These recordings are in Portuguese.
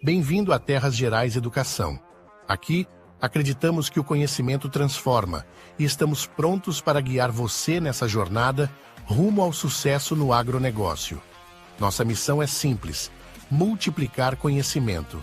Bem-vindo a Terras Gerais Educação. Aqui, acreditamos que o conhecimento transforma e estamos prontos para guiar você nessa jornada rumo ao sucesso no agronegócio. Nossa missão é simples: multiplicar conhecimento.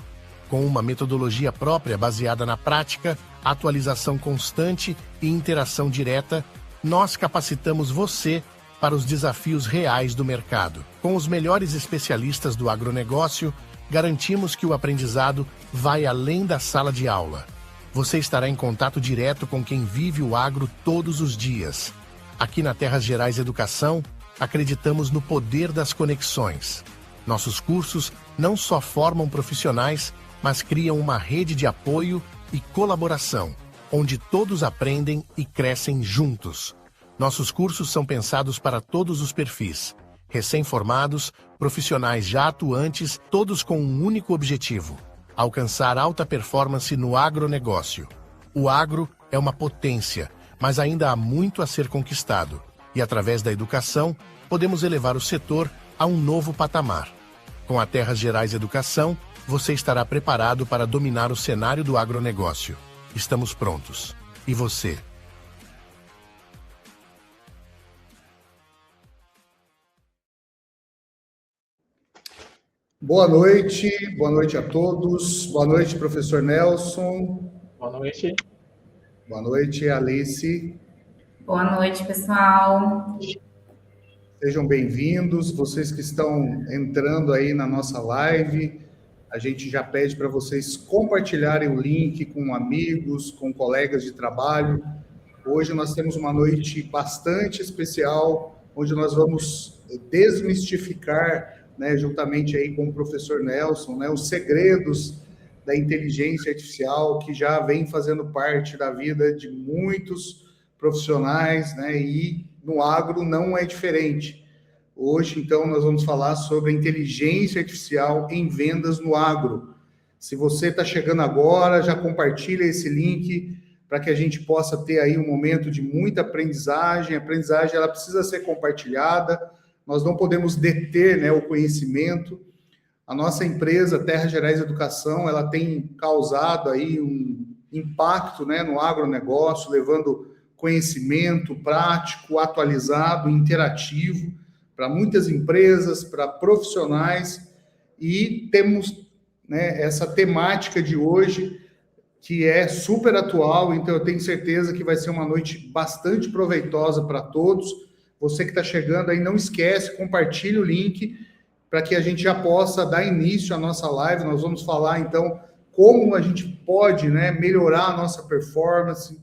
Com uma metodologia própria baseada na prática, atualização constante e interação direta, nós capacitamos você para os desafios reais do mercado. Com os melhores especialistas do agronegócio, garantimos que o aprendizado vai além da sala de aula. Você estará em contato direto com quem vive o agro todos os dias. Aqui na Terras Gerais Educação, acreditamos no poder das conexões. Nossos cursos não só formam profissionais, mas criam uma rede de apoio e colaboração, onde todos aprendem e crescem juntos. Nossos cursos são pensados para todos os perfis: recém-formados, profissionais já atuantes, todos com um único objetivo: alcançar alta performance no agronegócio. O agro é uma potência, mas ainda há muito a ser conquistado, e através da educação, podemos elevar o setor a um novo patamar. Com a Terras Gerais Educação, você estará preparado para dominar o cenário do agronegócio. Estamos prontos. E você? Boa noite a todos. Boa noite, professor Nelson. Boa noite. Boa noite, Alice. Boa noite, pessoal. Sejam bem-vindos, vocês que estão entrando aí na nossa live. A gente já pede para vocês compartilharem o link com amigos, com colegas de trabalho. Hoje nós temos uma noite bastante especial, onde nós vamos desmistificar, juntamente aí com o professor Nelson, os segredos da inteligência artificial, que já vem fazendo parte da vida de muitos profissionais, e no agro não é diferente. Hoje, então, nós vamos falar sobre a inteligência artificial em vendas no agro. Se você está chegando agora, já compartilha esse link para que a gente possa ter aí um momento de muita aprendizagem. A aprendizagem, ela precisa ser compartilhada. Nós não podemos deter, o conhecimento. A nossa empresa, Terras Gerais Educação, ela tem causado aí um impacto, no agronegócio, levando conhecimento prático, atualizado, interativo, para muitas empresas, para profissionais, e temos essa temática de hoje, que é super atual, então eu tenho certeza que vai ser uma noite bastante proveitosa para todos. Você que está chegando aí, não esquece, compartilhe o link, para que a gente já possa dar início à nossa live. Nós vamos falar, então, como a gente pode melhorar a nossa performance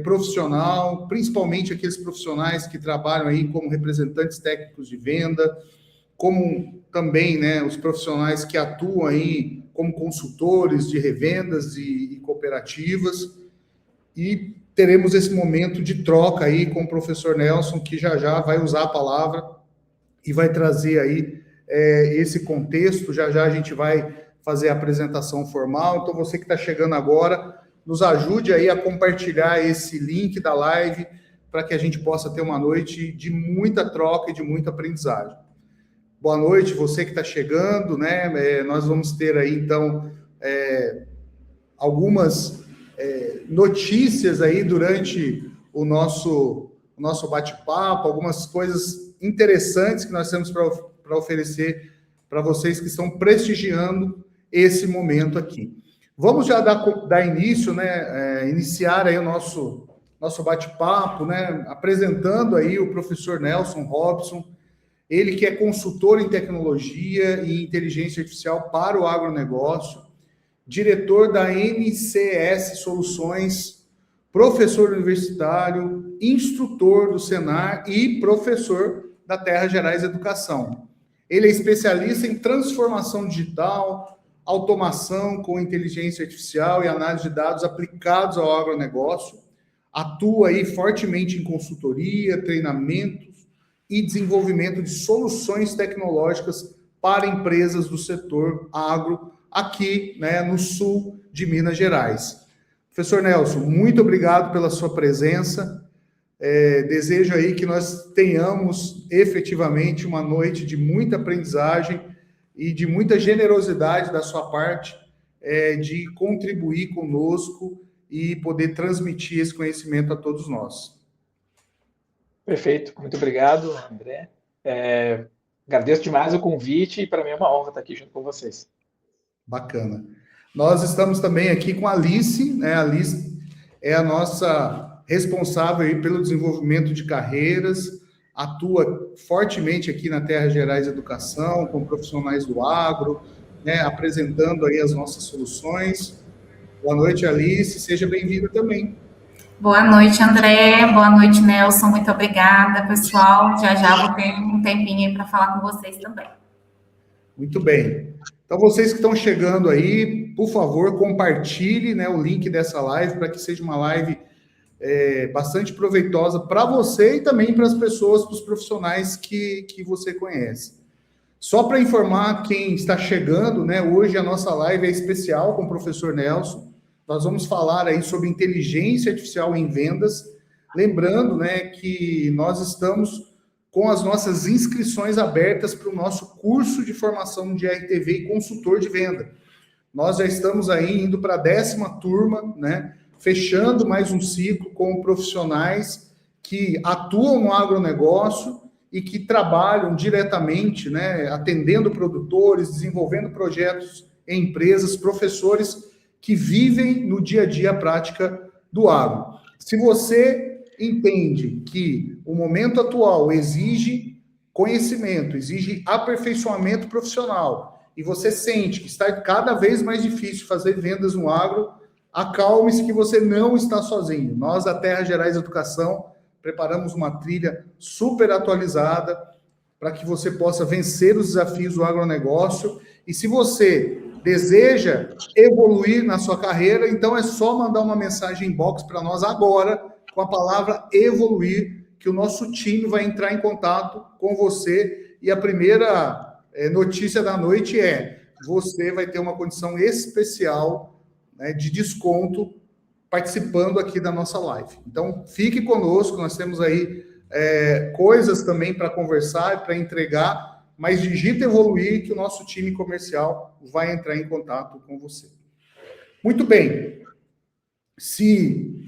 profissional, principalmente aqueles profissionais que trabalham aí como representantes técnicos de venda, como também os profissionais que atuam aí como consultores de revendas e cooperativas. E teremos esse momento de troca aí com o professor Nelson, que já vai usar a palavra e vai trazer aí esse contexto. Já a gente vai fazer a apresentação formal. Então, você que está chegando agora, nos ajude aí a compartilhar esse link da live para que a gente possa ter uma noite de muita troca e de muita aprendizagem. Boa noite, você que está chegando, nós vamos ter aí, então, algumas notícias aí durante o nosso bate-papo, algumas coisas interessantes que nós temos para oferecer para vocês que estão prestigiando esse momento aqui. Vamos já dar início, iniciar aí o nosso bate-papo, apresentando aí o professor Nelson Robson, ele que é consultor em tecnologia e inteligência artificial para o agronegócio, diretor da NCS Soluções, professor universitário, instrutor do Senar e professor da Terras Gerais Educação. Ele é especialista em transformação digital, automação com inteligência artificial e análise de dados aplicados ao agronegócio, atua aí fortemente em consultoria, treinamentos e desenvolvimento de soluções tecnológicas para empresas do setor agro, aqui no sul de Minas Gerais. Professor Nelson, muito obrigado pela sua presença. Desejo aí que nós tenhamos efetivamente uma noite de muita aprendizagem e de muita generosidade da sua parte de contribuir conosco e poder transmitir esse conhecimento a todos nós. Perfeito, muito obrigado, André. Agradeço demais o convite e para mim é uma honra estar aqui junto com vocês. Bacana. Nós estamos também aqui com a Alice, né? A Alice é a nossa responsável aí pelo desenvolvimento de carreiras, atua fortemente aqui na Terra Gerais Educação, com profissionais do agro, né? Apresentando aí as nossas soluções. Boa noite, Alice, seja bem-vinda também. Boa noite, André. Boa noite, Nelson. Muito obrigada, pessoal. Já vou ter um tempinho aí para falar com vocês também. Muito bem. Então, vocês que estão chegando aí, por favor, compartilhe, né, o link dessa live para que seja uma live bastante proveitosa para você e também para as pessoas, para os profissionais que você conhece. Só para informar quem está chegando, né, hoje a nossa live é especial com o professor Nelson. Nós vamos falar aí sobre inteligência artificial em vendas. Lembrando, né, que nós estamos com as nossas inscrições abertas para o nosso curso de formação de RTV e consultor de venda. Nós já estamos aí indo para a 10ª turma, né, fechando mais um ciclo com profissionais que atuam no agronegócio e que trabalham diretamente, né, atendendo produtores, desenvolvendo projetos em empresas, professores que vivem no dia a dia a prática do agro. Se você entende que o momento atual exige conhecimento, exige aperfeiçoamento profissional, e você sente que está cada vez mais difícil fazer vendas no agro, acalme-se que você não está sozinho. Nós, da Terra Gerais Educação, preparamos uma trilha super atualizada para que você possa vencer os desafios do agronegócio. E se você deseja evoluir na sua carreira, então é só mandar uma mensagem inbox para nós agora, com a palavra evoluir, que o nosso time vai entrar em contato com você. E a primeira notícia da noite é: você vai ter uma condição especial, né, de desconto participando aqui da nossa live. Então, fique conosco, nós temos aí coisas também para conversar, para entregar, mas digita evoluir que o nosso time comercial vai entrar em contato com você. Muito bem. Se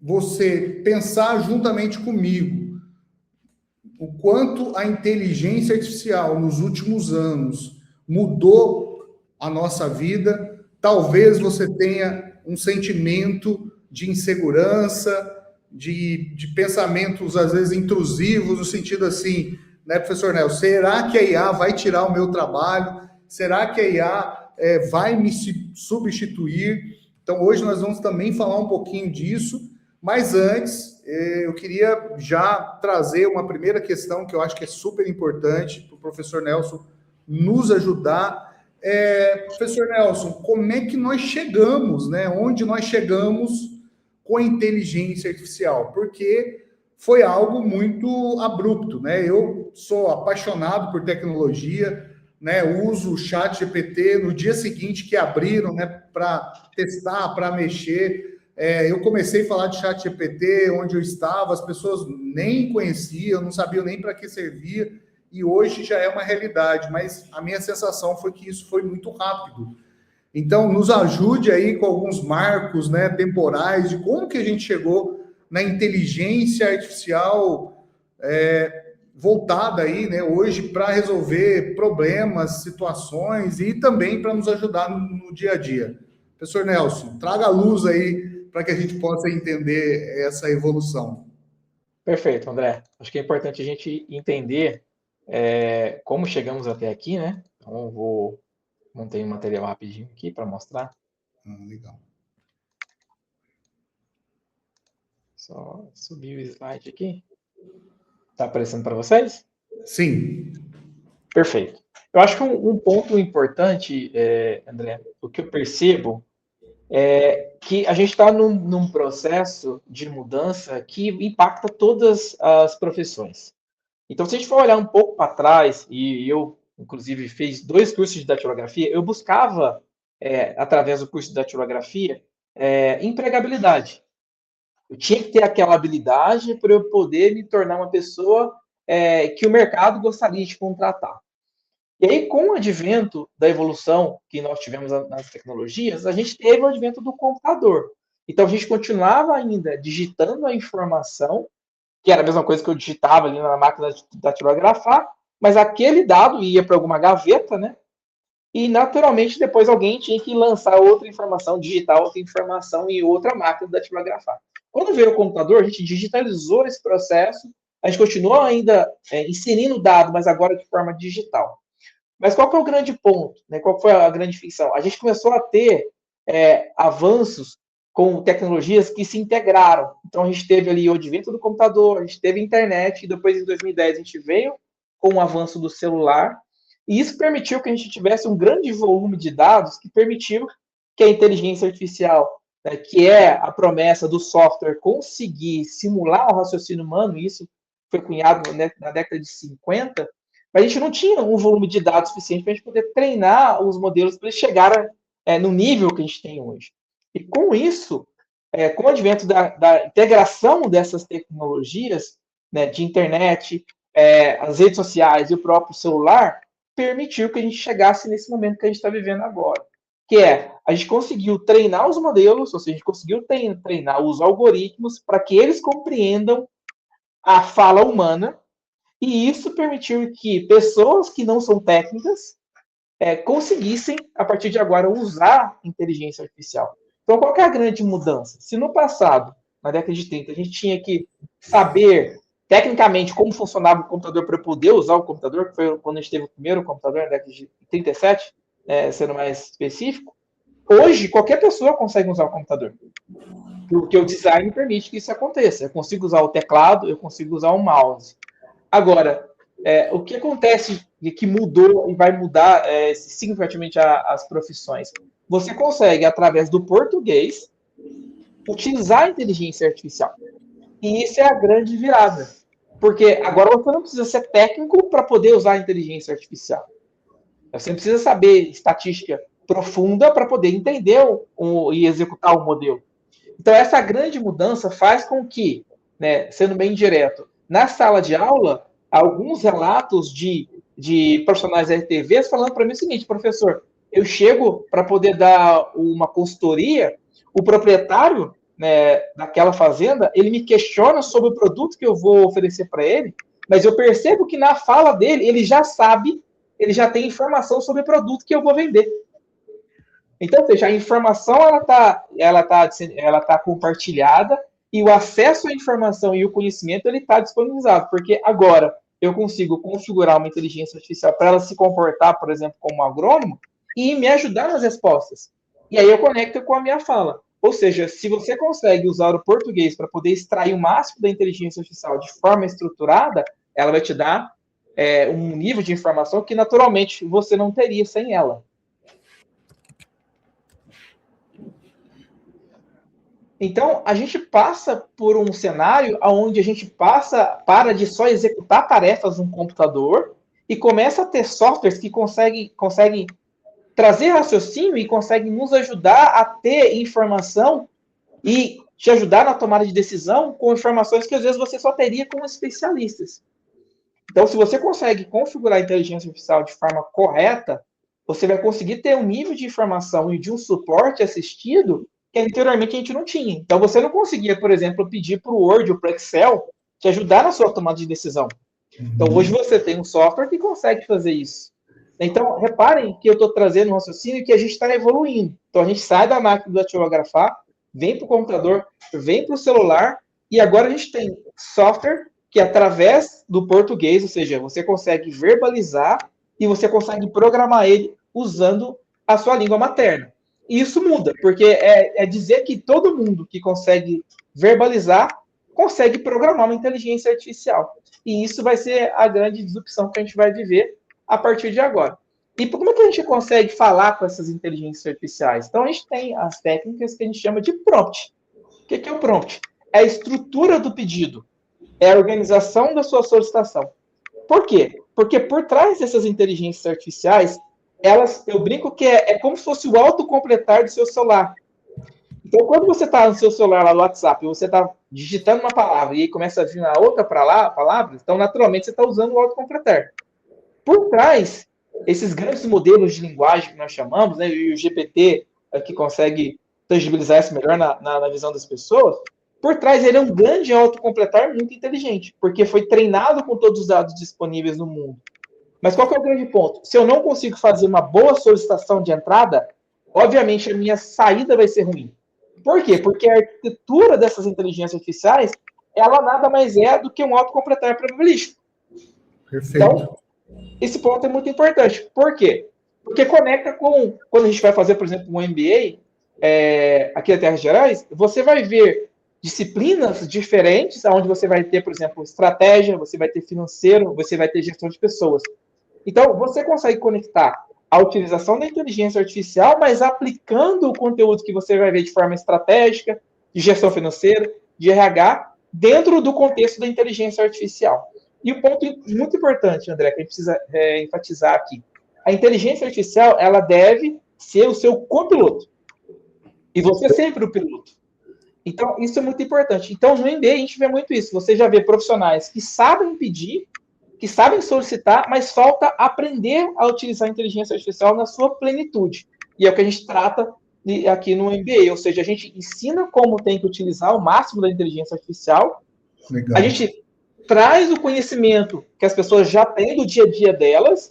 você pensar juntamente comigo o quanto a inteligência artificial nos últimos anos mudou a nossa vida, talvez você tenha um sentimento de insegurança, de pensamentos, às vezes, intrusivos, no sentido assim, né, professor Nelson, será que a IA vai tirar o meu trabalho? Será que a IA vai me substituir? Então, hoje nós vamos também falar um pouquinho disso, mas antes, eu queria já trazer uma primeira questão que eu acho que é super importante para o professor Nelson nos ajudar. Professor Nelson, como é que nós chegamos, né? Onde nós chegamos com a inteligência artificial? Porque foi algo muito abrupto, né? Eu sou apaixonado por tecnologia, né? Uso o ChatGPT no dia seguinte que abriram, né? Para testar, para mexer. Eu comecei a falar de ChatGPT onde eu estava, as pessoas nem conheciam, não sabiam nem para que servia, e hoje já é uma realidade, mas a minha sensação foi que isso foi muito rápido. Então, nos ajude aí com alguns marcos, né, temporais de como que a gente chegou na inteligência artificial voltada aí, né, hoje para resolver problemas, situações e também para nos ajudar no dia a dia. Professor Nelson, traga a luz aí para que a gente possa entender essa evolução. Perfeito, André. Acho que é importante a gente entender como chegamos até aqui, né? Então, eu vou montei um material rapidinho aqui para mostrar. Legal. Só subir o slide aqui. Está aparecendo para vocês? Sim. Perfeito. Eu acho que um ponto importante, André, o que eu percebo é que a gente está num processo de mudança que impacta todas as profissões. Então, se a gente for olhar um pouco para trás, e eu, inclusive, fiz 2 cursos de datilografia, eu buscava, através do curso de datilografia, empregabilidade. Eu tinha que ter aquela habilidade para eu poder me tornar uma pessoa que o mercado gostaria de contratar. E aí, com o advento da evolução que nós tivemos nas tecnologias, a gente teve o advento do computador. Então, a gente continuava ainda digitando a informação, que era a mesma coisa que eu digitava ali na máquina de datilografar, mas aquele dado ia para alguma gaveta, né? E, naturalmente, depois alguém tinha que lançar outra informação, digitar outra informação em outra máquina de datilografar. Quando veio o computador, a gente digitalizou esse processo, a gente continuou ainda inserindo dado, mas agora de forma digital. Mas qual que é o grande ponto? Né? Qual foi a grande ficção? A gente começou a ter avanços com tecnologias que se integraram. Então, a gente teve ali o advento do computador, a gente teve a internet, e depois, em 2010, a gente veio com o avanço do celular, e isso permitiu que a gente tivesse um grande volume de dados que permitiu que a inteligência artificial, né, que é a promessa do software conseguir simular o raciocínio humano, isso foi cunhado na década de 50, mas a gente não tinha um volume de dados suficiente para a gente poder treinar os modelos para eles chegarem no nível que a gente tem hoje. E com isso, com o advento da integração dessas tecnologias, né, de internet, as redes sociais e o próprio celular, permitiu que a gente chegasse nesse momento que a gente está vivendo agora. Que a gente conseguiu treinar os modelos, ou seja, a gente conseguiu treinar os algoritmos para que eles compreendam a fala humana, e isso permitiu que pessoas que não são técnicas conseguissem, a partir de agora, usar inteligência artificial. Então, qual que é a grande mudança? Se no passado, na década de 30, a gente tinha que saber tecnicamente como funcionava o computador para poder usar o computador, que foi quando a gente teve o primeiro computador, na década de 37, sendo mais específico, hoje qualquer pessoa consegue usar o computador. Porque o design permite que isso aconteça. Eu consigo usar o teclado, eu consigo usar o mouse. Agora, o que acontece que mudou e vai mudar significativamente as profissões? Você consegue, através do português, utilizar a inteligência artificial. E isso é a grande virada. Porque agora você não precisa ser técnico para poder usar a inteligência artificial. Você não precisa saber estatística profunda para poder entender e executar o modelo. Então, essa grande mudança faz com que, né, sendo bem direto, na sala de aula, alguns relatos de profissionais RTVs falando para mim o seguinte: professor, eu chego para poder dar uma consultoria, o proprietário, né, daquela fazenda, ele me questiona sobre o produto que eu vou oferecer para ele, mas eu percebo que na fala dele, ele já sabe, ele já tem informação sobre o produto que eu vou vender. Então, ou seja, a informação ela tá compartilhada e o acesso à informação e o conhecimento ele está disponibilizado, porque agora eu consigo configurar uma inteligência artificial para ela se comportar, por exemplo, como um agrônomo e me ajudar nas respostas. E aí eu conecto com a minha fala. Ou seja, se você consegue usar o português para poder extrair o máximo da inteligência artificial de forma estruturada, ela vai te dar um nível de informação que naturalmente você não teria sem ela. Então, a gente passa por um cenário onde a gente para de só executar tarefas no computador e começa a ter softwares que conseguem trazer raciocínio e conseguem nos ajudar a ter informação e te ajudar na tomada de decisão com informações que às vezes você só teria com especialistas. Então, se você consegue configurar a inteligência artificial de forma correta, você vai conseguir ter um nível de informação e de um suporte assistido que anteriormente a gente não tinha. Então, você não conseguia, por exemplo, pedir para o Word ou para o Excel te ajudar na sua tomada de decisão. Então, hoje você tem um software que consegue fazer isso. Então, reparem que eu estou trazendo um raciocínio que a gente está evoluindo. Então, a gente sai da máquina de datilografar, vem para o computador, vem para o celular, e agora a gente tem software que, através do português, ou seja, você consegue verbalizar e você consegue programar ele usando a sua língua materna. E isso muda, porque é dizer que todo mundo que consegue verbalizar consegue programar uma inteligência artificial. E isso vai ser a grande disrupção que a gente vai viver a partir de agora. E como é que a gente consegue falar com essas inteligências artificiais? Então, a gente tem as técnicas que a gente chama de prompt. O que é o prompt? É a estrutura do pedido, é a organização da sua solicitação. Por quê? Porque por trás dessas inteligências artificiais, eu brinco que é como se fosse o autocompletar do seu celular. Então, quando você está no seu celular lá no WhatsApp, você está digitando uma palavra e aí começa a vir a outra palavra, então, naturalmente, você está usando o autocompletar. Por trás esses grandes modelos de linguagem que nós chamamos, né, e o GPT que consegue tangibilizar isso melhor na visão das pessoas, por trás ele é um grande autocompletar muito inteligente, porque foi treinado com todos os dados disponíveis no mundo. Mas qual que é o grande ponto? Se eu não consigo fazer uma boa solicitação de entrada, obviamente a minha saída vai ser ruim. Por quê? Porque a arquitetura dessas inteligências artificiais, ela nada mais é do que um autocompletar probabilístico. Perfeito. Então, esse ponto é muito importante. Por quê? Porque conecta com, quando a gente vai fazer, por exemplo, um MBA, aqui na Terras Gerais, você vai ver disciplinas diferentes, onde você vai ter, por exemplo, estratégia, você vai ter financeiro, você vai ter gestão de pessoas. Então, você consegue conectar a utilização da inteligência artificial, mas aplicando o conteúdo que você vai ver de forma estratégica, de gestão financeira, de RH, dentro do contexto da inteligência artificial. E o ponto muito importante, André, que a gente precisa enfatizar aqui. A inteligência artificial, ela deve ser o seu copiloto. E você é sempre o piloto. Então, isso é muito importante. Então, no MBA, a gente vê muito isso. Você já vê profissionais que sabem pedir, que sabem solicitar, mas falta aprender a utilizar a inteligência artificial na sua plenitude. E é o que a gente trata aqui no MBA. Ou seja, a gente ensina como tem que utilizar o máximo da inteligência artificial. Legal. A gente traz o conhecimento que as pessoas já têm do dia a dia delas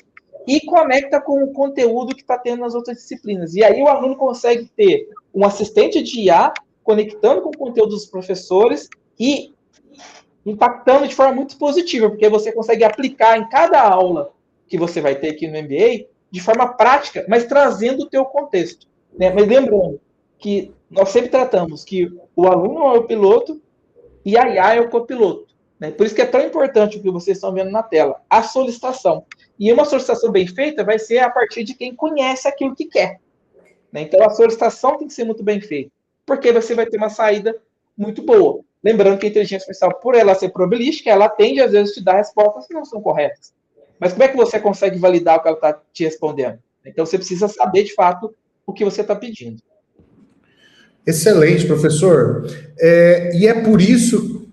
e conecta com o conteúdo que está tendo nas outras disciplinas. E aí o aluno consegue ter um assistente de IA conectando com o conteúdo dos professores e impactando de forma muito positiva, porque você consegue aplicar em cada aula que você vai ter aqui no MBA de forma prática, mas trazendo o teu contexto. Né? Mas lembrando que nós sempre tratamos que o aluno é o piloto e a IA é o copiloto. Né? Por isso que é tão importante o que vocês estão vendo na tela, a solicitação. E uma solicitação bem feita vai ser a partir de quem conhece aquilo que quer. Né? Então, a solicitação tem que ser muito bem feita, porque você vai ter uma saída muito boa. Lembrando que a inteligência artificial, por ela ser probabilística, ela tende, às vezes, a te dar respostas que não são corretas. Mas como é que você consegue validar o que ela está te respondendo? Então, você precisa saber, de fato, o que você está pedindo. Excelente, professor. E é por isso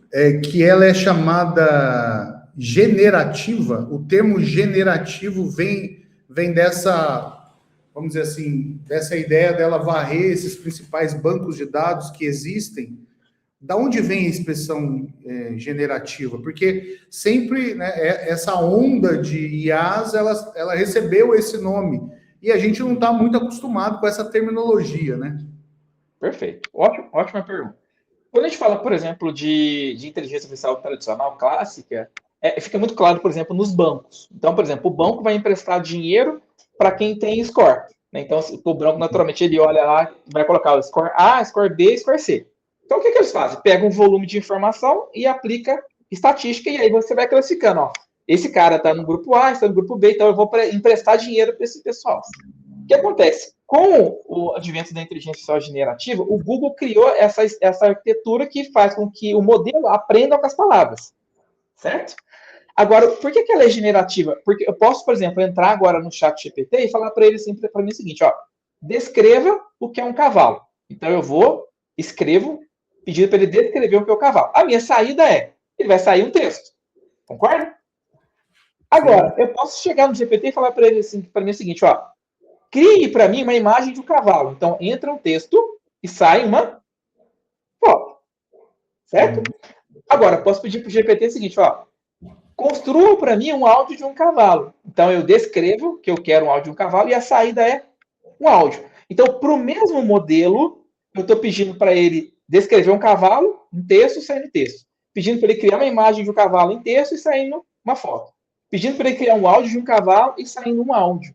que ela é chamada generativa. O termo generativo vem dessa, vamos dizer assim, dessa ideia dela varrer esses principais bancos de dados que existem. Da onde vem a expressão generativa? Porque sempre, né, essa onda de IAs, ela recebeu esse nome. E a gente não está muito acostumado com essa terminologia, né? Perfeito. Ótima pergunta. Quando a gente fala, por exemplo, de inteligência artificial tradicional, clássica, fica muito claro, por exemplo, nos bancos. Então, por exemplo, o banco vai emprestar dinheiro para quem tem score. Né? Então, o banco, naturalmente, ele olha lá, vai colocar o score A, score B, score C. Então, o que eles fazem? Pegam um volume de informação e aplica estatística, e aí você vai classificando. Ó, esse cara está no grupo A, está no grupo B, então eu vou emprestar dinheiro para esse pessoal. O que acontece? Com o advento da inteligência artificial generativa, o Google criou essa arquitetura que faz com que o modelo aprenda com as palavras. Certo? Agora, por que ela é generativa? Porque eu posso, por exemplo, entrar agora no chat GPT e falar para ele assim, para mim o seguinte, ó, descreva o que é um cavalo. Então eu escrevo, pedindo para ele descrever o que é o cavalo. A minha saída ele vai sair um texto. Concorda? Agora, eu posso chegar no GPT e falar para ele assim, para mim o seguinte, ó, crie para mim uma imagem de um cavalo. Então, entra um texto e sai uma foto. Certo? Agora, posso pedir para o GPT o seguinte, ó, construa para mim um áudio de um cavalo. Então, eu descrevo que eu quero um áudio de um cavalo e a saída é um áudio. Então, para o mesmo modelo, eu estou pedindo para ele descrever um cavalo, um texto, saindo texto. Pedindo para ele criar uma imagem de um cavalo em texto e saindo uma foto. Pedindo para ele criar um áudio de um cavalo e saindo um áudio.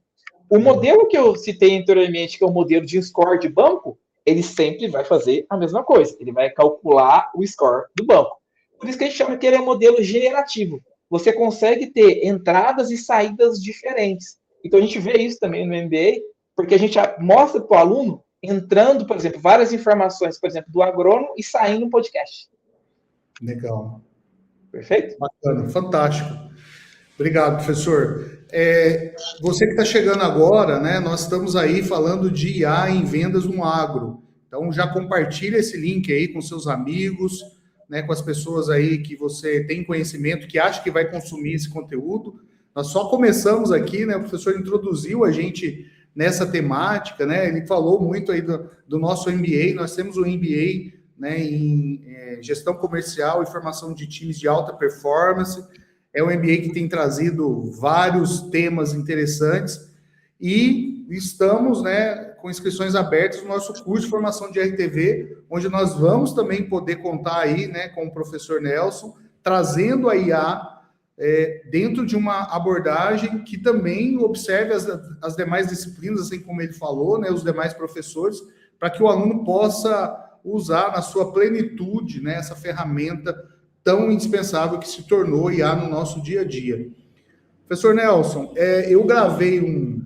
O modelo que eu citei anteriormente, que é o modelo de score de banco, ele sempre vai fazer a mesma coisa. Ele vai calcular o score do banco. Por isso que a gente chama que ele é um modelo generativo. Você consegue ter entradas e saídas diferentes. Então, a gente vê isso também no MBA, porque a gente mostra para o aluno entrando, por exemplo, várias informações, por exemplo, do agrônomo e saindo um podcast. Legal. Perfeito? Bacana, fantástico. Obrigado, professor. Você que está chegando agora, né? Nós estamos aí falando de IA em vendas no agro. Então, já compartilha esse link aí com seus amigos, né? Com as pessoas aí que você tem conhecimento, que acha que vai consumir esse conteúdo, Nós só começamos aqui, né? O professor introduziu a gente nessa temática, né? Ele falou muito aí do nosso MBA. Nós temos um MBA, né, em gestão comercial e formação de times de alta performance. É um MBA que tem trazido vários temas interessantes e estamos, né, com inscrições abertas no nosso curso de formação de RTV, onde nós vamos também poder contar aí, né, com o professor Nelson, trazendo a IA dentro de uma abordagem que também observe as demais disciplinas, assim como ele falou, né, os demais professores, para que o aluno possa usar na sua plenitude, né, essa ferramenta tão indispensável que se tornou IA no nosso dia a dia. Professor Nelson, eu gravei um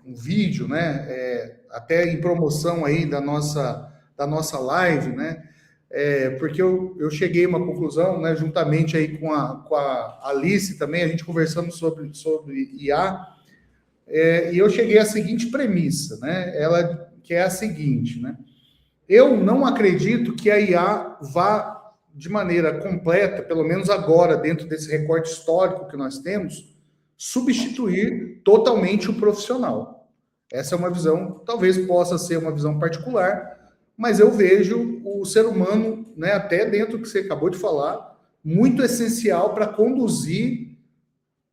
vídeo, né, até em promoção aí da nossa live, né, porque eu cheguei a uma conclusão, né, juntamente aí com a Alice também, a gente conversando sobre IA, e eu cheguei à seguinte premissa, né, que é a seguinte, né, eu não acredito que a IA vá, de maneira completa, pelo menos agora, dentro desse recorte histórico que nós temos, substituir totalmente o profissional. Essa é uma visão, talvez possa ser uma visão particular, mas eu vejo o ser humano, né, até dentro do que você acabou de falar, muito essencial para conduzir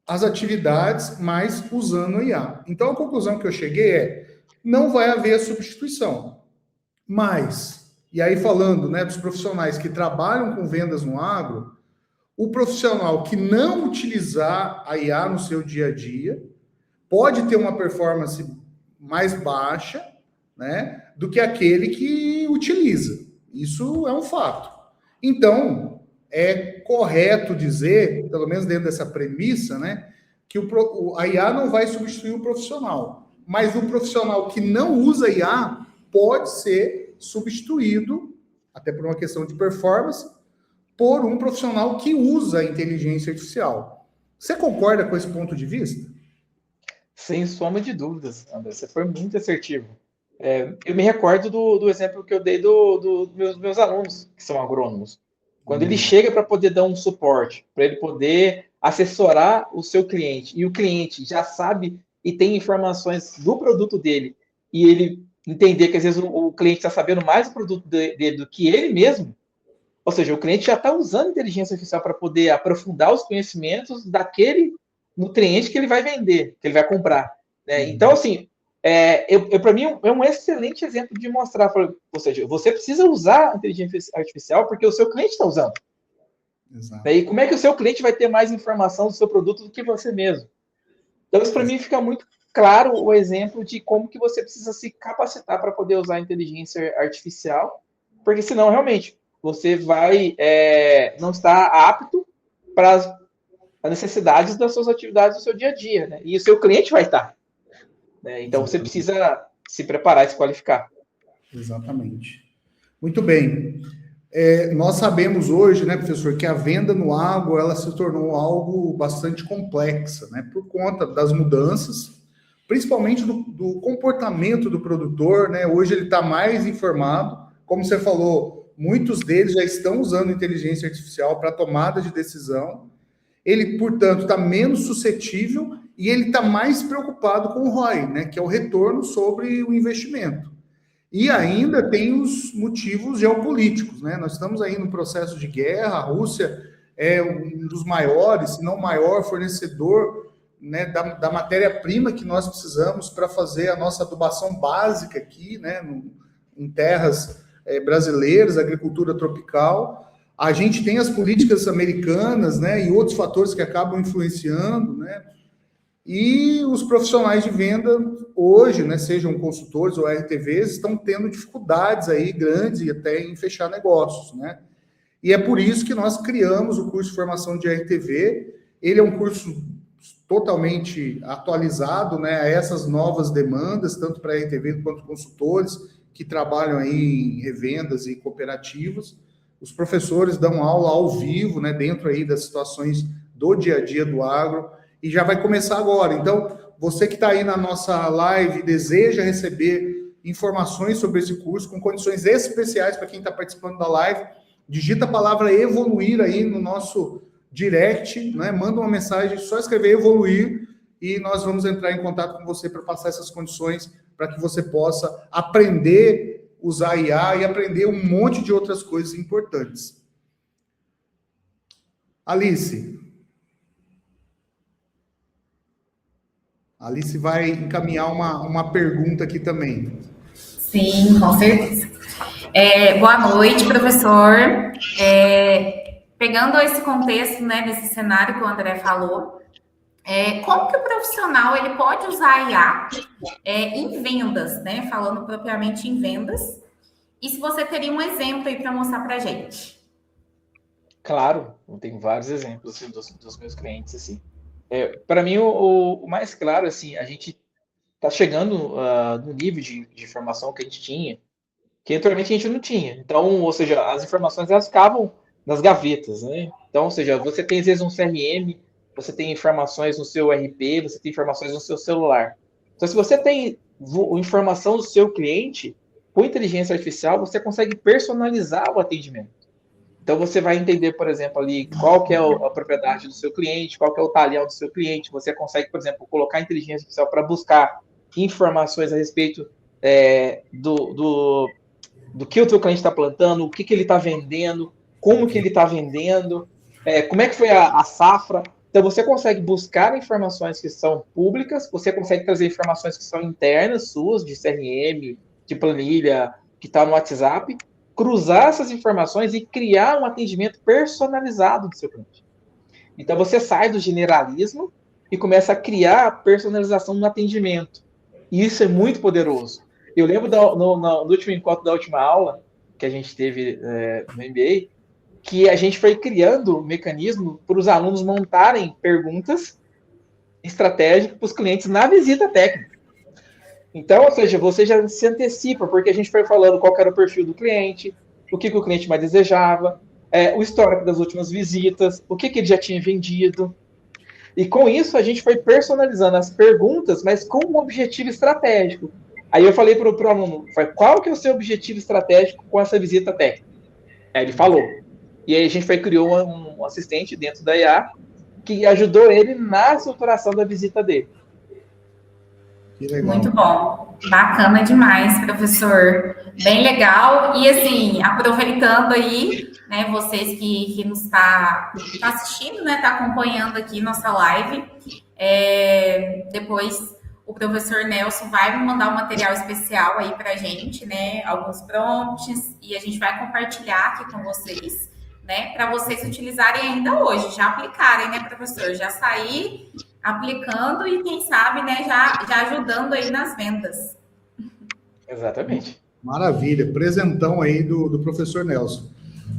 as atividades, mas usando a IA. Então, a conclusão que eu cheguei não vai haver substituição. Mas, e aí falando, né, dos profissionais que trabalham com vendas no agro, o profissional que não utilizar a IA no seu dia a dia pode ter uma performance mais baixa, né, do que aquele que utiliza. Isso é um fato. Então, é correto dizer, pelo menos dentro dessa premissa, né, que a IA não vai substituir o profissional, mas o profissional que não usa IA pode ser substituído, até por uma questão de performance, por um profissional que usa a inteligência artificial. Você concorda com esse ponto de vista? Sem soma de dúvidas, André. Você foi muito assertivo. Eu me recordo do exemplo que eu dei dos meus alunos, que são agrônomos. Quando ele chega para poder dar um suporte, para ele poder assessorar o seu cliente, e o cliente já sabe e tem informações do produto dele, e ele entender que às vezes o cliente está sabendo mais do produto dele do que ele mesmo, ou seja, o cliente já está usando inteligência artificial para poder aprofundar os conhecimentos daquele nutriente que ele vai vender, que ele vai comprar. Né? Então, assim, para mim é um excelente exemplo de mostrar, ou seja, você precisa usar a inteligência artificial porque o seu cliente está usando. Exato. E como é que o seu cliente vai ter mais informação do seu produto do que você mesmo? Então, isso para mim fica muito claro o exemplo de como que você precisa se capacitar para poder usar a inteligência artificial, porque senão, realmente, você vai não estar apto para as necessidades das suas atividades do seu dia a dia, né? E o seu cliente vai estar. Né? Então, você precisa se preparar e se qualificar. Exatamente. Muito bem. Nós sabemos hoje, né, professor, que a venda no agro, ela se tornou algo bastante complexa, né, por conta das mudanças, principalmente do comportamento do produtor, né? Hoje ele está mais informado, como você falou, muitos deles já estão usando inteligência artificial para tomada de decisão. Ele, portanto, está menos suscetível e ele está mais preocupado com o ROI, né, que é o retorno sobre o investimento. E ainda tem os motivos geopolíticos, né? Nós estamos aí no processo de guerra, a Rússia é um dos maiores, se não o maior fornecedor, né, da matéria-prima que nós precisamos para fazer a nossa adubação básica aqui, né, em terras brasileiras, agricultura tropical. A gente tem as políticas americanas, né, e outros fatores que acabam influenciando, né, e os profissionais de venda hoje, né, sejam consultores ou RTVs, estão tendo dificuldades aí grandes e até em fechar negócios, né, e é por isso que nós criamos o curso de formação de RTV. Ele é um curso totalmente atualizado, né, a essas novas demandas, tanto para RTV quanto consultores que trabalham aí em revendas e cooperativas. Os professores dão aula ao vivo, né, dentro aí das situações do dia a dia do agro, e já vai começar agora. Então, você que está aí na nossa live, deseja receber informações sobre esse curso, com condições especiais para quem está participando da live, digita a palavra evoluir aí no nosso direct, né? Manda uma mensagem, só escrever evoluir e nós vamos entrar em contato com você para passar essas condições para que você possa aprender a usar IA e aprender um monte de outras coisas importantes. Alice vai encaminhar uma pergunta aqui também. Sim, com certeza. Boa noite, professor. Pegando esse contexto, né, desse cenário que o André falou, como que o profissional ele pode usar a IA em vendas, né? Falando propriamente em vendas. E se você teria um exemplo aí para mostrar para a gente? Claro, eu tenho vários exemplos assim, dos meus clientes assim. Para mim, o mais claro, assim, a gente está chegando no nível de informação que a gente tinha, que anteriormente a gente não tinha. Então, ou seja, as informações elas ficavam nas gavetas, né? Então, ou seja, você tem às vezes um CRM, você tem informações no seu RP, você tem informações no seu celular. Então, se você tem informação do seu cliente, com inteligência artificial, você consegue personalizar o atendimento. Então, você vai entender, por exemplo, ali qual que é a propriedade do seu cliente, qual que é o talhão do seu cliente. Você consegue, por exemplo, colocar a inteligência artificial para buscar informações a respeito do que o teu cliente está plantando, o que ele está vendendo, como que ele está vendendo, como é que foi a safra. Então, você consegue buscar informações que são públicas, você consegue trazer informações que são internas suas, de CRM, de planilha, que está no WhatsApp, cruzar essas informações e criar um atendimento personalizado do seu cliente. Então, você sai do generalismo e começa a criar personalização no atendimento. E isso é muito poderoso. Eu lembro no último encontro da última aula que a gente teve no MBA, que a gente foi criando um mecanismo para os alunos montarem perguntas estratégicas para os clientes na visita técnica. Então, ou seja, você já se antecipa, porque a gente foi falando qual era o perfil do cliente, o que o cliente mais desejava, o histórico das últimas visitas, o que ele já tinha vendido. E com isso, a gente foi personalizando as perguntas, mas com um objetivo estratégico. Aí eu falei para o aluno, qual que é o seu objetivo estratégico com essa visita técnica? Aí ele falou. E aí a gente criou um assistente dentro da IA que ajudou ele na estruturação da visita dele. Que legal. Muito bom. Bacana demais, professor. Bem legal. E assim, aproveitando aí, né, vocês que nos tá assistindo, né, tá acompanhando aqui nossa live, depois o professor Nelson vai me mandar um material especial aí pra gente, né, alguns prompts, e a gente vai compartilhar aqui com vocês, né, para vocês utilizarem ainda hoje, já aplicarem, né, professor? Já sair aplicando e, quem sabe, né, já ajudando aí nas vendas. Exatamente. Maravilha, presentão aí do professor Nelson.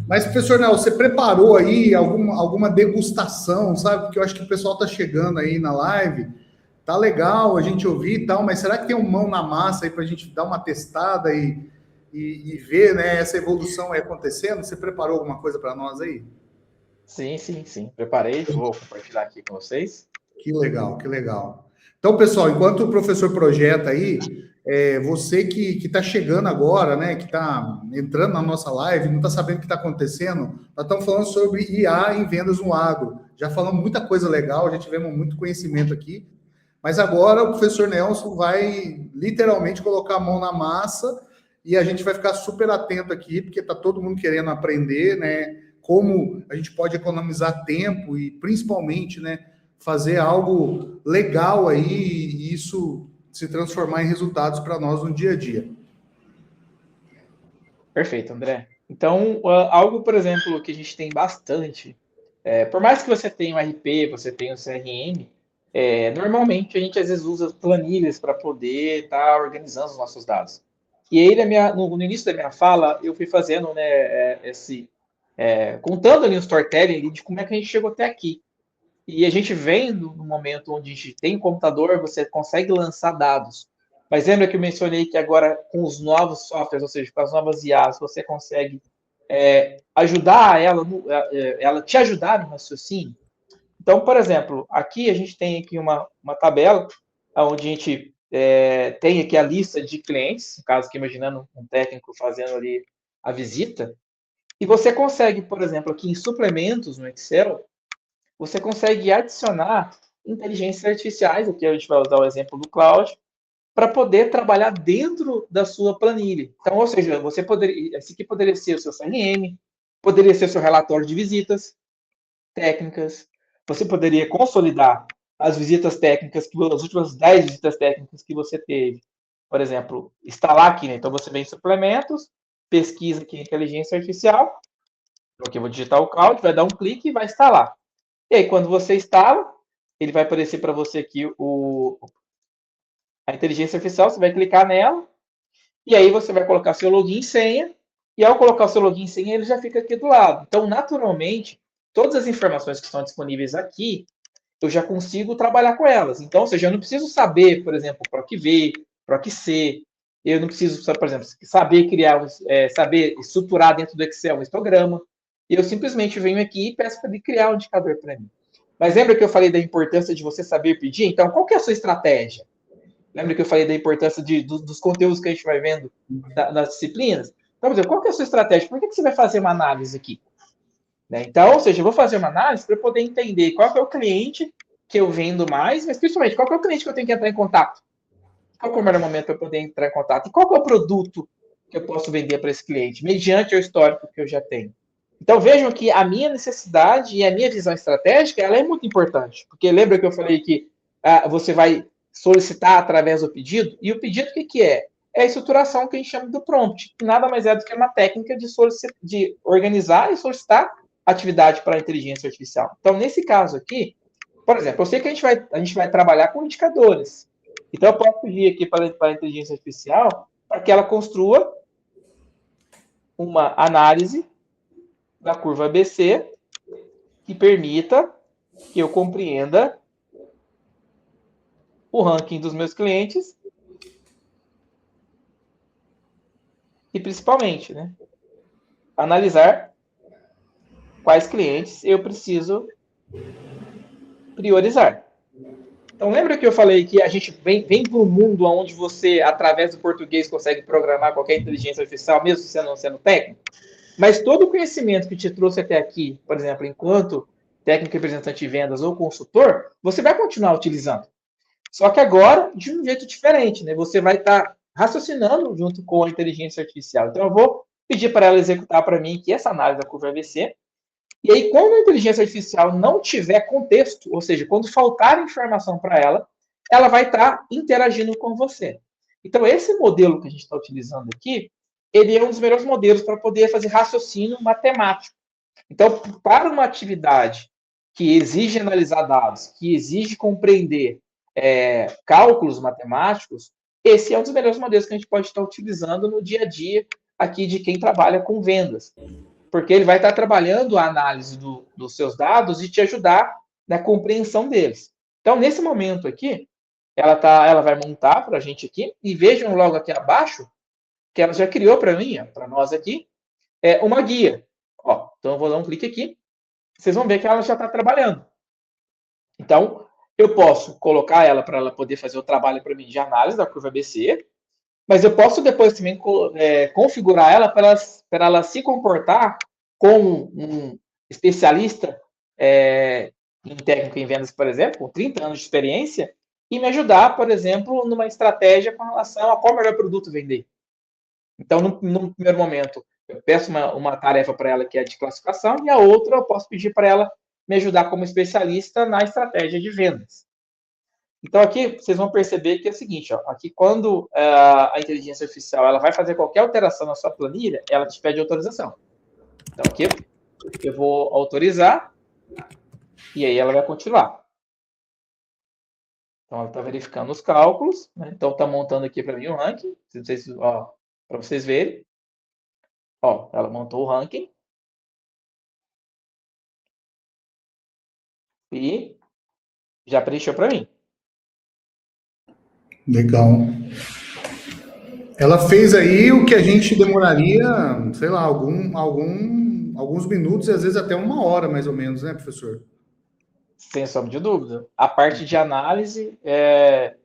Mas, professor Nelson, você preparou aí alguma degustação, sabe? Porque eu acho que o pessoal está chegando aí na live, tá legal a gente ouvir e tal, mas será que tem um mão na massa aí para a gente dar uma testada e ver, né, essa evolução aí acontecendo? Você preparou alguma coisa para nós aí? Sim. Preparei, vou compartilhar aqui com vocês. Que legal, que legal. Então, pessoal, enquanto o professor projeta aí, você que está chegando agora, né, que está entrando na nossa live, não está sabendo o que está acontecendo, nós estamos falando sobre IA em vendas no agro. Já falamos muita coisa legal, já tivemos muito conhecimento aqui, mas agora o professor Nelson vai literalmente colocar a mão na massa e a gente vai ficar super atento aqui, porque está todo mundo querendo aprender, né, como a gente pode economizar tempo e principalmente, né, fazer algo legal aí e isso se transformar em resultados para nós no dia a dia. Perfeito, André. Então, algo, por exemplo, que a gente tem bastante, por mais que você tenha um RP, você tenha um CRM, normalmente a gente às vezes usa planilhas para poder estar organizando os nossos dados. E aí, no início da minha fala, eu fui fazendo, né, contando ali um storytelling de como é que a gente chegou até aqui. E a gente vem no momento onde a gente tem computador, você consegue lançar dados. Mas lembra que eu mencionei que agora, com os novos softwares, ou seja, com as novas IAs, você consegue ajudar ela te ajudar no raciocínio? Então, por exemplo, aqui a gente tem aqui uma tabela, onde a gente tem aqui a lista de clientes, no caso aqui imaginando um técnico fazendo ali a visita, e você consegue, por exemplo, aqui em suplementos no Excel, você consegue adicionar inteligências artificiais, aqui a gente vai usar o exemplo do Cloud, para poder trabalhar dentro da sua planilha. Então, ou seja, esse aqui poderia ser o seu CRM, poderia ser o seu relatório de visitas técnicas, você poderia consolidar as visitas técnicas, as últimas 10 visitas técnicas que você teve. Por exemplo, instalar aqui, né? Então você vem em suplementos, pesquisa aqui em inteligência artificial, aqui eu vou digitar o Cloud, vai dar um clique e vai instalar. E aí, quando você instala, ele vai aparecer para você aqui a inteligência artificial, você vai clicar nela, e aí você vai colocar seu login e senha, e ao colocar o seu login e senha, ele já fica aqui do lado. Então, naturalmente, todas as informações que estão disponíveis aqui, eu já consigo trabalhar com elas. Então, ou seja, eu não preciso saber, por exemplo, PROC-V, PROC-C, eu não preciso, por exemplo, saber criar, saber estruturar dentro do Excel um histograma, eu simplesmente venho aqui e peço para ele criar um indicador para mim. Mas lembra que eu falei da importância de você saber pedir? Então, qual que é a sua estratégia? Lembra que eu falei da importância dos conteúdos que a gente vai vendo nas disciplinas? Então, por exemplo, qual que é a sua estratégia? Por que você vai fazer uma análise aqui? Né? Então, ou seja, eu vou fazer uma análise para poder entender qual que é o cliente que eu vendo mais, mas principalmente qual que é o cliente que eu tenho que entrar em contato. Qual que é o melhor momento para eu poder entrar em contato? E qual que é o produto que eu posso vender para esse cliente, mediante o histórico que eu já tenho. Então, vejam que a minha necessidade e a minha visão estratégica, ela é muito importante. Porque lembra que eu falei que você vai solicitar através do pedido? E o pedido, o que é? É a estruturação que a gente chama do prompt, que nada mais é do que uma técnica de organizar e solicitar atividade para a inteligência artificial. Então, nesse caso aqui, por exemplo, eu sei que a gente vai trabalhar com indicadores. Então, eu posso pedir aqui para a inteligência artificial para que ela construa uma análise da curva ABC que permita que eu compreenda o ranking dos meus clientes e, principalmente, né, analisar quais clientes eu preciso priorizar. Então, lembra que eu falei que a gente vem para um mundo onde você, através do português, consegue programar qualquer inteligência artificial, mesmo você não sendo técnico? Mas todo o conhecimento que te trouxe até aqui, por exemplo, enquanto técnico representante de vendas ou consultor, você vai continuar utilizando. Só que agora, de um jeito diferente, né? Você vai estar raciocinando junto com a inteligência artificial. Então, eu vou pedir para ela executar para mim aqui essa análise da curva ABC. E aí, quando a inteligência artificial não tiver contexto, ou seja, quando faltar informação para ela, ela vai estar interagindo com você. Então, esse modelo que a gente está utilizando aqui, ele é um dos melhores modelos para poder fazer raciocínio matemático. Então, para uma atividade que exige analisar dados, que exige compreender cálculos matemáticos, esse é um dos melhores modelos que a gente pode estar utilizando no dia a dia aqui de quem trabalha com vendas. Porque ele vai estar trabalhando a análise dos seus dados e te ajudar na compreensão deles. Então, nesse momento aqui, ela vai montar para a gente aqui, e vejam logo aqui abaixo, que ela já criou para mim, para nós aqui, uma guia. Ó, então, eu vou dar um clique aqui, vocês vão ver que ela já está trabalhando. Então, eu posso colocar ela para ela poder fazer o trabalho para mim de análise da curva ABC, mas eu posso depois também configurar ela para ela se comportar como um especialista em técnico em vendas, por exemplo, com 30 anos de experiência, e me ajudar, por exemplo, numa estratégia com relação a qual melhor produto vender. Então, no primeiro momento, eu peço uma tarefa para ela que é de classificação, e a outra eu posso pedir para ela me ajudar como especialista na estratégia de vendas. Então, aqui vocês vão perceber que é o seguinte, ó, aqui quando a inteligência artificial ela vai fazer qualquer alteração na sua planilha, ela te pede autorização. Então, aqui eu vou autorizar e aí ela vai continuar. Então, ela está verificando os cálculos, né? Então, está montando aqui para mim o ranking, para vocês verem. Ó, ela montou o ranking. E já preencheu para mim. Legal. Ela fez aí o que a gente demoraria, sei lá, alguns minutos e às vezes até uma hora, mais ou menos, né, professor? Sem sombra de dúvida. A parte de análise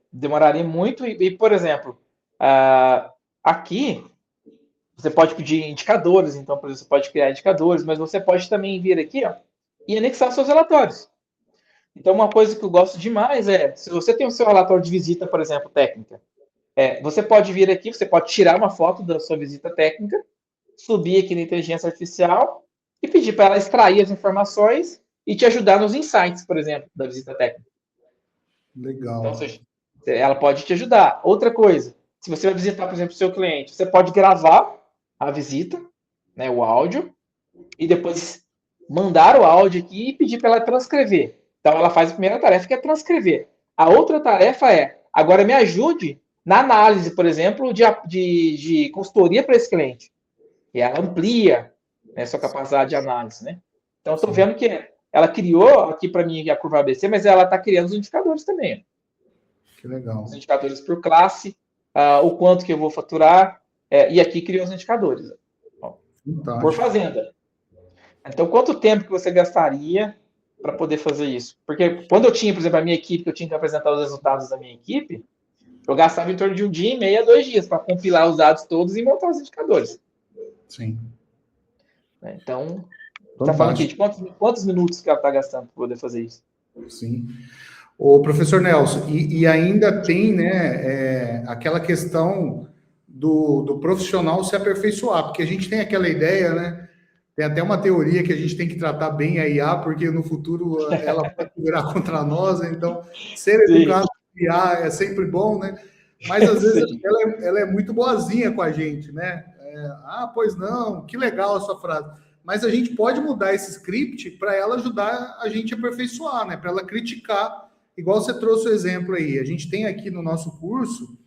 demoraria muito. E, por exemplo, aqui você pode pedir indicadores. Então, por exemplo, você pode criar indicadores, mas você pode também vir aqui, ó, e anexar seus relatórios. Então, uma coisa que eu gosto demais é, se você tem o seu relatório de visita, por exemplo, técnica, você pode vir aqui, você pode tirar uma foto da sua visita técnica, subir aqui na inteligência artificial e pedir para ela extrair as informações e te ajudar nos insights, por exemplo, da visita técnica. Então, Legal. ela pode te ajudar. Outra coisa, se você vai visitar, por exemplo, o seu cliente, você pode gravar a visita, né, o áudio, e depois mandar o áudio aqui e pedir para ela transcrever. Então, ela faz a primeira tarefa, que é transcrever. A outra tarefa é, agora me ajude na análise, por exemplo, de consultoria para esse cliente. E ela amplia, né, sua capacidade de análise, né? Então, estou vendo que ela criou aqui para mim a curva ABC, mas ela está criando os indicadores também. Que legal. Os indicadores por classe, o quanto que eu vou faturar, e aqui criou os indicadores. Por fazenda. Então, quanto tempo que você gastaria para poder fazer isso? Porque quando eu tinha, por exemplo, a minha equipe, que eu tinha que apresentar os resultados da minha equipe, eu gastava em torno de 1 dia e meio a 2 dias para compilar os dados todos e montar os indicadores. Sim. Então, está falando aqui de quantos minutos que ela está gastando para poder fazer isso? Sim. O professor Nelson, e ainda tem, né, aquela questão do profissional se aperfeiçoar, porque a gente tem aquela ideia, né, tem até uma teoria que a gente tem que tratar bem a IA, porque no futuro ela pode virar contra nós, então ser educado com IA é sempre bom, né? Mas às vezes ela é muito boazinha com a gente, né? Pois não, que legal a sua frase. Mas a gente pode mudar esse script para ela ajudar a gente a aperfeiçoar, né? Para ela criticar, igual você trouxe o exemplo aí. A gente tem aqui no nosso curso,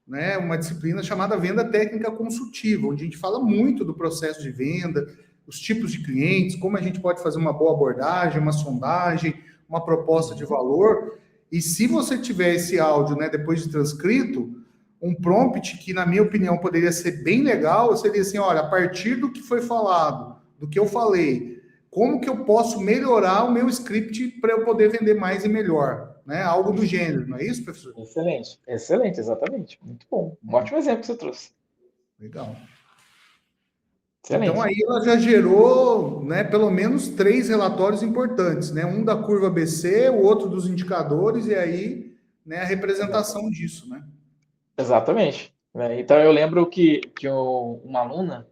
né, uma disciplina chamada Venda Técnica Consultiva, onde a gente fala muito do processo de venda, os tipos de clientes, como a gente pode fazer uma boa abordagem, uma sondagem, uma proposta de valor. E se você tiver esse áudio, né, depois de transcrito, um prompt que, na minha opinião, poderia ser bem legal, seria assim, olha, a partir do que foi falado, do que eu falei, como que eu posso melhorar o meu script para eu poder vender mais e melhor, né? Algo do gênero, não é isso, professor? Excelente, excelente, exatamente. Muito bom. Um ótimo exemplo que você trouxe. Legal. Excelente. Então aí ela já gerou, né, pelo menos 3 relatórios importantes, né? Um da curva ABC, o outro dos indicadores e aí, né, a representação disso, né? Exatamente. Então eu lembro que uma aluna,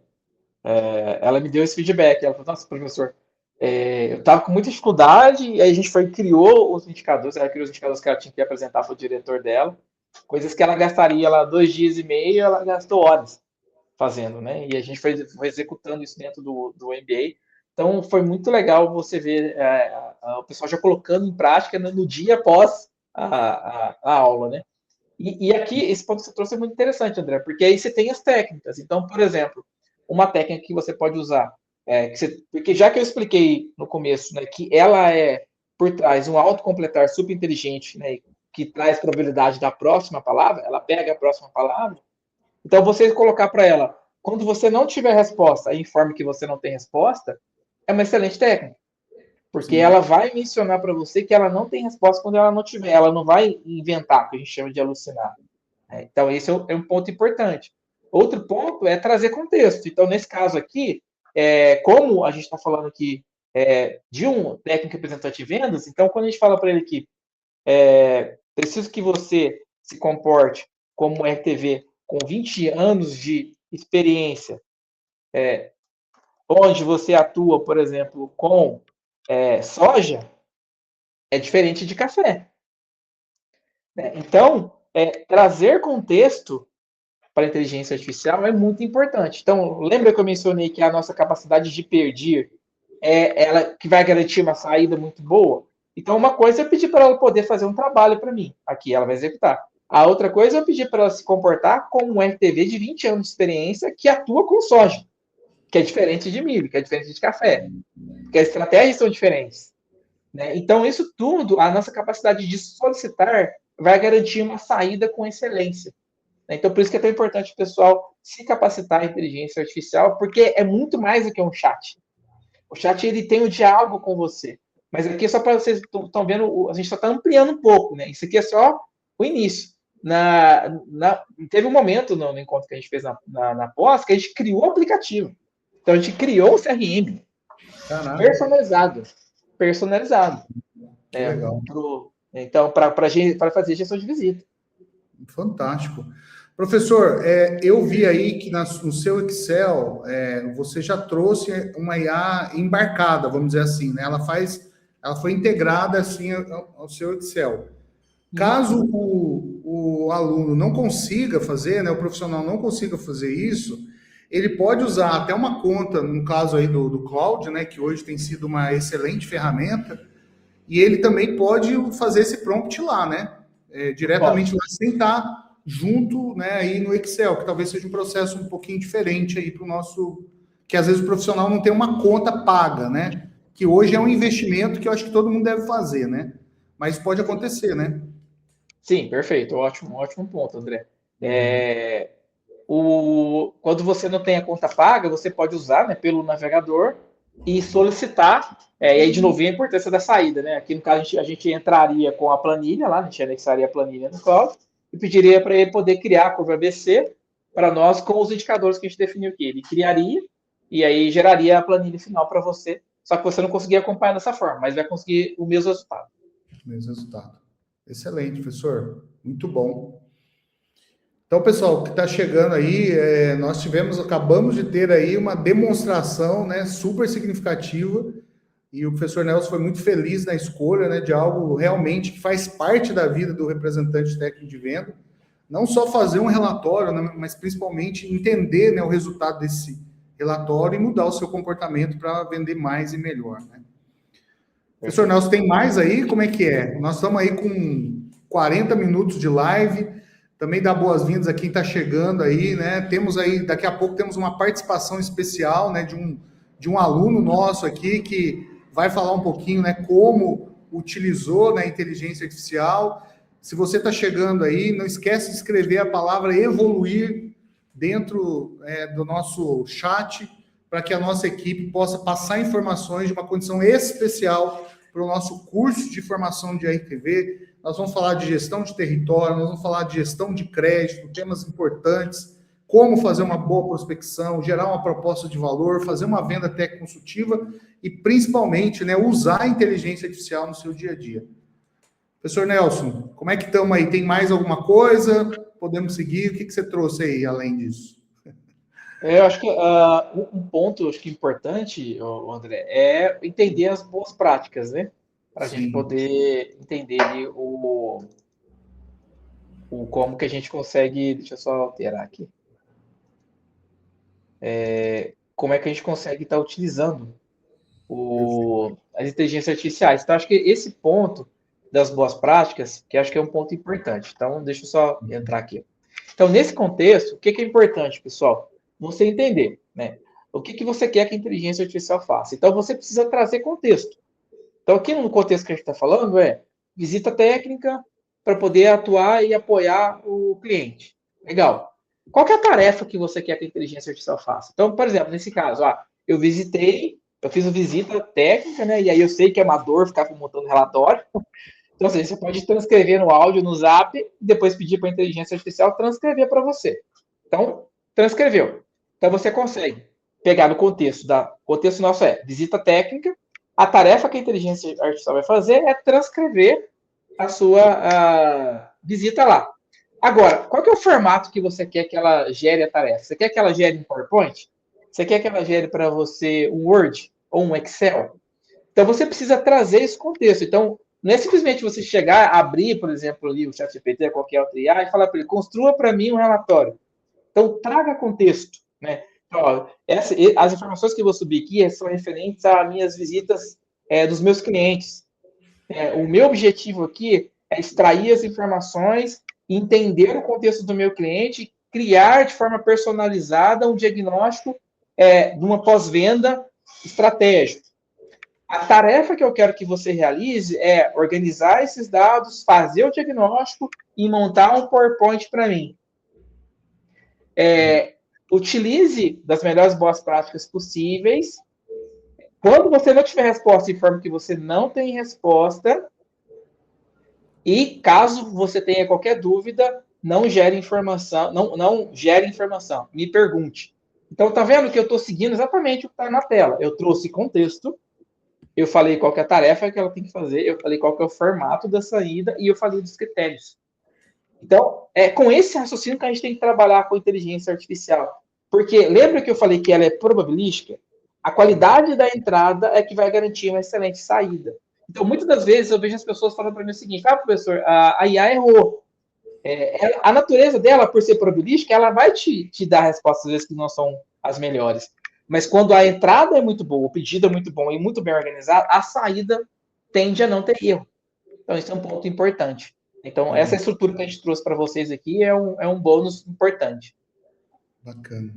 ela me deu esse feedback. Ela falou: nossa, professor, eu estava com muita dificuldade, e aí a gente criou os indicadores, ela criou os indicadores que ela tinha que apresentar para o diretor dela, coisas que ela gastaria lá 2 dias e meio, ela gastou horas fazendo, né? E a gente foi executando isso dentro do MBA. Então foi muito legal você ver o pessoal já colocando em prática no dia após a aula, né? E aqui, esse ponto que você trouxe é muito interessante, André, porque aí você tem as técnicas. Então, por exemplo, uma técnica que você pode usar, porque já que eu expliquei no começo, né, que ela é, por trás, um autocompletar super inteligente, né, que traz probabilidade da próxima palavra, ela pega a próxima palavra. Então, você colocar para ela, quando você não tiver resposta, e informe que você não tem resposta, é uma excelente técnica. Porque ela vai mencionar para você que ela não tem resposta quando ela não tiver. Ela não vai inventar, que a gente chama de alucinar. Então, esse é um ponto importante. Outro ponto é trazer contexto. Então, nesse caso aqui, como a gente está falando aqui de um técnico representante de vendas, então, quando a gente fala para ele que preciso que você se comporte como um RTV com 20 anos de experiência, onde você atua, por exemplo, com soja, é diferente de café. Então, trazer contexto para a inteligência artificial é muito importante. Então, lembra que eu mencionei que a nossa capacidade de perder é ela que vai garantir uma saída muito boa? Então, uma coisa é pedir para ela poder fazer um trabalho para mim. Aqui ela vai executar. A outra coisa é eu pedir para ela se comportar como um RTV de 20 anos de experiência que atua com soja, que é diferente de milho, que é diferente de café. Porque as estratégias são diferentes. Né? Então, isso tudo, a nossa capacidade de solicitar vai garantir uma saída com excelência. Né? Então, por isso que é tão importante o pessoal se capacitar em inteligência artificial, porque é muito mais do que um chat. O chat, ele tem o diálogo com você. Mas aqui, só para vocês estão vendo, a gente só está ampliando um pouco. Né? Isso aqui é só o início. Teve um momento no encontro que a gente fez na pós, que a gente criou o aplicativo. Então, a gente criou o CRM personalizado. Legal. Então, para fazer gestão de visita. Fantástico. Professor, eu vi aí que no seu Excel você já trouxe uma IA embarcada, vamos dizer assim, né? Ela foi integrada assim ao seu Excel. Caso o aluno não consiga fazer, né, o profissional não consiga fazer isso, ele pode usar até uma conta, no caso aí do Cloud, né, que hoje tem sido uma excelente ferramenta, e ele também pode fazer esse prompt lá, né? Diretamente lá, sem estar junto, né, aí no Excel, que talvez seja um processo um pouquinho diferente aí para o nosso... Que às vezes o profissional não tem uma conta paga, né? Que hoje é um investimento que eu acho que todo mundo deve fazer, né? Mas pode acontecer, né? Sim, perfeito. Ótimo ponto, André. Quando você não tem a conta paga, você pode usar, né, pelo navegador e solicitar, e aí de novo vem a importância da saída, né? Aqui no caso a gente entraria com a planilha lá, a gente anexaria a planilha no Cloud e pediria para ele poder criar a curva ABC para nós com os indicadores que a gente definiu aqui. Ele criaria e aí geraria a planilha final para você, só que você não conseguia acompanhar dessa forma, mas vai conseguir o mesmo resultado. Excelente, professor. Muito bom. Então, pessoal, que está chegando aí, acabamos de ter aí uma demonstração, né, super significativa, e o professor Nelson foi muito feliz na escolha, né, de algo realmente que faz parte da vida do representante técnico de venda, não só fazer um relatório, né, mas principalmente entender, né, o resultado desse relatório e mudar o seu comportamento para vender mais e melhor, né? Professor Nelson, tem mais aí? Como é que é? Nós estamos aí com 40 minutos de live. Também dá boas-vindas a quem está chegando aí, né? Temos aí, daqui a pouco, temos uma participação especial, né, de um aluno nosso aqui que vai falar um pouquinho, né, como utilizou, né, a inteligência artificial. Se você está chegando aí, não esquece de escrever a palavra evoluir dentro do nosso chat, para que a nossa equipe possa passar informações de uma condição especial para o nosso curso de formação de RTV. Nós vamos falar de gestão de território, nós vamos falar de gestão de crédito, temas importantes, como fazer uma boa prospecção, gerar uma proposta de valor, fazer uma venda técnico-consultiva e, principalmente, né, usar a inteligência artificial no seu dia a dia. Professor Nelson, como é que estamos aí? Tem mais alguma coisa? Podemos seguir? O que você trouxe aí, além disso? Eu acho que um ponto acho que importante, André, é entender as boas práticas, né? Para a gente poder entender ali como que a gente consegue. Deixa eu só alterar aqui. Como é que a gente consegue estar utilizando as inteligências artificiais. Então, acho que esse ponto das boas práticas, que acho que é um ponto importante. Então, deixa eu só entrar aqui. Então, nesse contexto, o que é importante, pessoal? Você entender, né? O que você quer que a inteligência artificial faça. Então, você precisa trazer contexto. Então, aqui no contexto que a gente está falando visita técnica para poder atuar e apoiar o cliente. Legal. Qual que é a tarefa que você quer que a inteligência artificial faça? Então, por exemplo, nesse caso, eu fiz uma visita técnica, né? E aí eu sei que é amador ficar montando relatório. Então, assim, você pode transcrever no áudio, no Zap, e depois pedir para a inteligência artificial transcrever para você. Então, transcreveu. Então, você consegue pegar no contexto. O contexto nosso visita técnica. A tarefa que a inteligência artificial vai fazer é transcrever a sua visita lá. Agora, qual que é o formato que você quer que ela gere a tarefa? Você quer que ela gere em PowerPoint? Você quer que ela gere para você um Word ou um Excel? Então, você precisa trazer esse contexto. Então, não é simplesmente você chegar, abrir, por exemplo, ali o ChatGPT, qualquer outro IA, e falar para ele, construa para mim um relatório. Então, traga contexto, né? Então, as informações que eu vou subir aqui são referentes a minhas visitas dos meus clientes. O meu objetivo aqui é extrair as informações, entender o contexto do meu cliente, criar de forma personalizada um diagnóstico de uma pós-venda estratégico. A tarefa que eu quero que você realize é organizar esses dados, fazer o diagnóstico e montar um PowerPoint para mim. Utilize das melhores boas práticas possíveis. Quando você não tiver resposta, informe que você não tem resposta. E caso você tenha qualquer dúvida, não gere informação, não gere informação, me pergunte. Então, tá vendo que eu estou seguindo exatamente o que está na tela. Eu trouxe contexto, Eu falei qual que é a tarefa que ela tem que fazer, eu falei qual que é o formato da saída e eu falei dos critérios. Então, é com esse raciocínio que a gente tem que trabalhar com a inteligência artificial. Porque lembra que eu falei que ela é probabilística? A qualidade da entrada é que vai garantir uma excelente saída. Então, muitas das vezes eu vejo as pessoas falando para mim o seguinte: professor, a IA errou. A natureza dela, por ser probabilística, ela vai te dar respostas, às vezes, que não são as melhores. Mas quando a entrada é muito boa, o pedido é muito bom e muito bem organizado, a saída tende a não ter erro. Então, isso é um ponto importante. Então, essa estrutura que a gente trouxe para vocês aqui é um bônus importante. Bacana.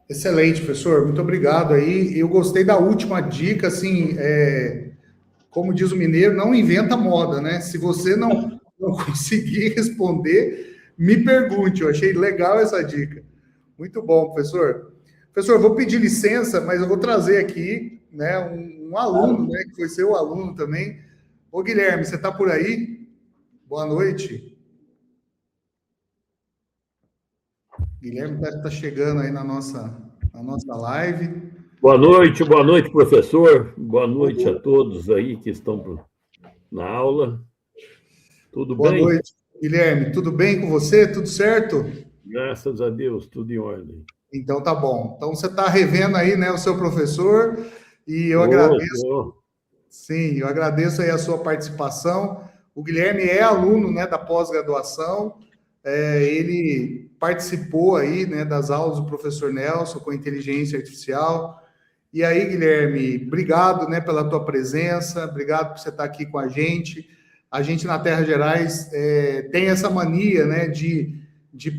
Excelente, professor. Muito obrigado aí. Eu gostei da última dica, assim, como diz o mineiro, não inventa moda, né? Se você não conseguir responder, me pergunte. Eu achei legal essa dica. Muito bom, professor. Professor, eu vou pedir licença, mas eu vou trazer aqui, né, um aluno, né, que foi seu aluno também. Ô, Guilherme, você está por aí? Boa noite. Guilherme está chegando aí na nossa live. Boa noite, professor. Boa noite a todos aí que estão na aula. Tudo bem? Boa noite, Guilherme. Tudo bem com você? Tudo certo? Graças a Deus, tudo em ordem. Então tá bom. Então você está revendo aí, né, o seu professor, e eu agradeço. Sim, eu agradeço aí a sua participação. O Guilherme é aluno, né, da pós-graduação. Ele participou aí, né, das aulas do professor Nelson com inteligência artificial. E aí, Guilherme, obrigado, né, pela tua presença, obrigado por você estar aqui com a gente. A gente na Terra Gerais tem essa mania, né, de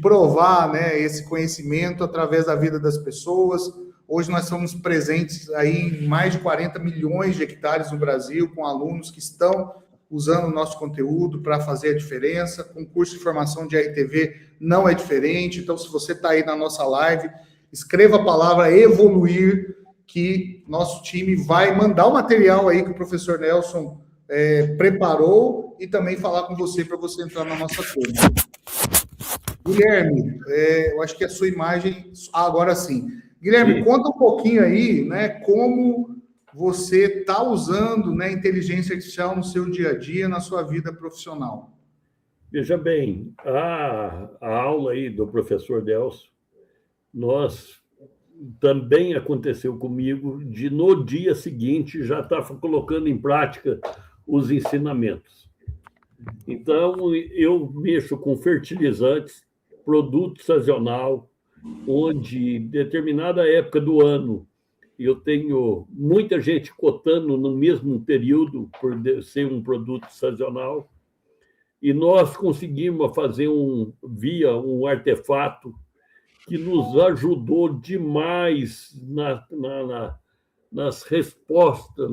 provar, né, esse conhecimento através da vida das pessoas. Hoje nós somos presentes aí em mais de 40 milhões de hectares no Brasil, com alunos que estão usando o nosso conteúdo para fazer a diferença. Com curso de formação de RTV não é diferente. Então, se você está aí na nossa live, escreva a palavra evoluir, que nosso time vai mandar o material aí que o professor Nelson preparou e também falar com você para você entrar na nossa turma. Guilherme, eu acho que a sua imagem... agora sim. Guilherme, conta um pouquinho aí, né, como você está usando, né, inteligência artificial no seu dia a dia, na sua vida profissional. Veja bem, a aula aí do professor Nelson, também aconteceu comigo de, no dia seguinte, já estar colocando em prática os ensinamentos. Então, eu mexo com fertilizantes, produto sazonal, onde, em determinada época do ano, eu tenho muita gente cotando no mesmo período, por ser um produto sazonal, e nós conseguimos fazer via um artefato que nos ajudou demais nas respostas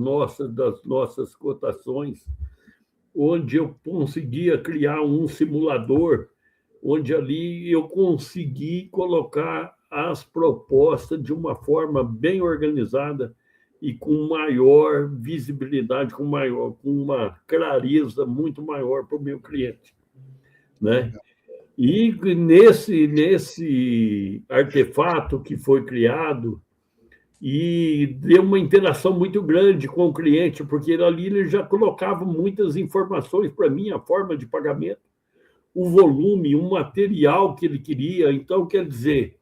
das nossas cotações, onde eu conseguia criar um simulador, onde ali eu consegui colocar as propostas de uma forma bem organizada e com maior visibilidade, com uma clareza muito maior para o meu cliente, né? E nesse artefato que foi criado, e deu uma interação muito grande com o cliente, porque ali ele já colocava muitas informações para mim, a forma de pagamento, o volume, o material que ele queria. Então, quer dizer,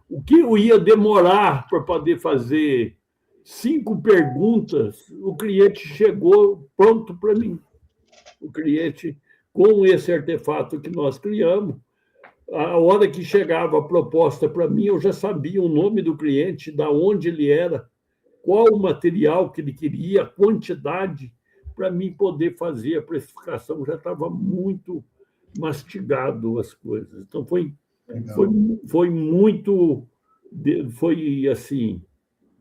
o que eu ia demorar para poder fazer 5 perguntas, o cliente chegou pronto para mim. O cliente, com esse artefato que nós criamos, a hora que chegava a proposta para mim, eu já sabia o nome do cliente, de onde ele era, qual o material que ele queria, a quantidade, para mim poder fazer a precificação. Já estava muito mastigado as coisas. Então, foi assim,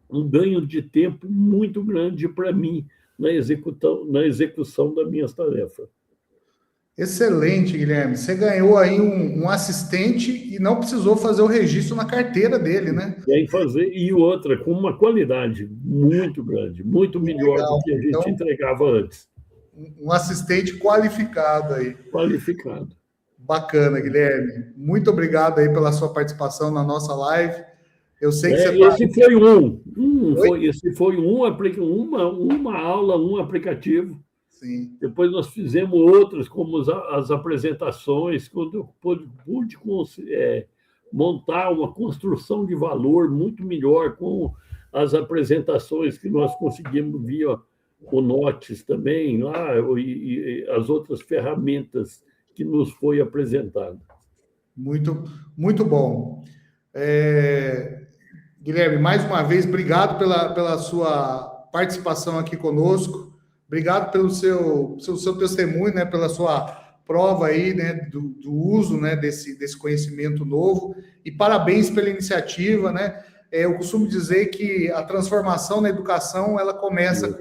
um ganho de tempo muito grande para mim na execução das minhas tarefas. Excelente, Guilherme. Você ganhou aí um assistente e não precisou fazer o registro na carteira dele, né? Sem fazer, e outra, com uma qualidade muito grande, muito melhor do que a gente entregava antes. Um assistente qualificado aí. Qualificado. Bacana, Guilherme. Muito obrigado aí pela sua participação na nossa live. Eu sei que você Esse foi esse foi uma aula, um aplicativo. Sim. Depois nós fizemos outras, como as apresentações, quando eu pude montar uma construção de valor muito melhor com as apresentações que nós conseguimos via o Notes também, lá, e as outras ferramentas que nos foi apresentada. Muito, muito bom. Guilherme, mais uma vez, obrigado pela sua participação aqui conosco. Obrigado pelo seu testemunho, né, pela sua prova aí, né, do uso, né, desse conhecimento novo. E parabéns pela iniciativa, né? Eu costumo dizer que a transformação na educação, ela começa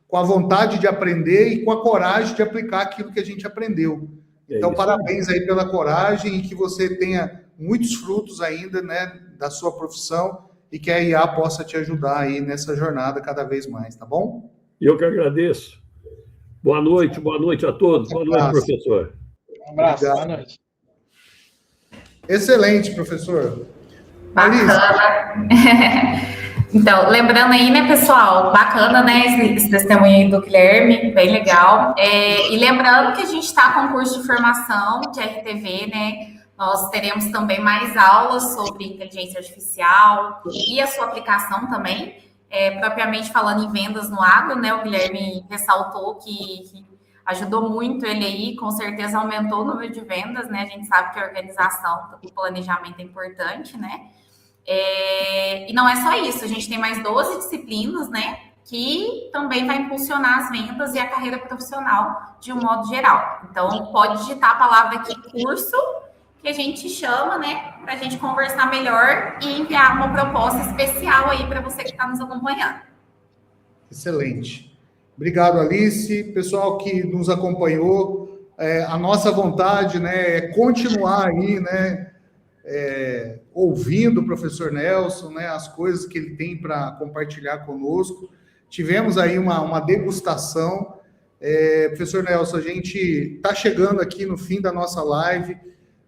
com a vontade de aprender e com a coragem de aplicar aquilo que a gente aprendeu. Então, parabéns aí pela coragem e que você tenha muitos frutos ainda, né, da sua profissão e que a IA possa te ajudar aí nessa jornada cada vez mais, tá bom? Eu que agradeço. Boa noite a todos. Boa noite, professor. Um abraço, Obrigado. boa noite. Excelente, professor. Bacana. Então, lembrando aí, né, pessoal, bacana, né, esse testemunho aí do Guilherme, bem legal. E lembrando que a gente está com curso de formação de RTV, né, nós teremos também mais aulas sobre inteligência artificial e a sua aplicação também, propriamente falando em vendas no agro, né, o Guilherme ressaltou que ajudou muito ele aí, com certeza aumentou o número de vendas, né, a gente sabe que a organização, o planejamento é importante, né, e não é só isso, a gente tem mais 12 disciplinas, né, que também vai impulsionar as vendas e a carreira profissional de um modo geral. Então, pode digitar a palavra aqui, curso, que a gente chama, né, para a gente conversar melhor e enviar uma proposta especial aí para você que está nos acompanhando. Excelente. Obrigado, Alice. Pessoal que nos acompanhou, a nossa vontade, né, é continuar aí, né, ouvindo o professor Nelson, né, as coisas que ele tem para compartilhar conosco. Tivemos aí uma degustação. Professor Nelson, a gente está chegando aqui no fim da nossa live.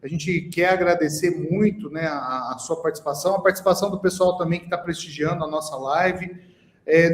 A gente quer agradecer muito, né, a sua participação, a participação do pessoal também que está prestigiando a nossa live.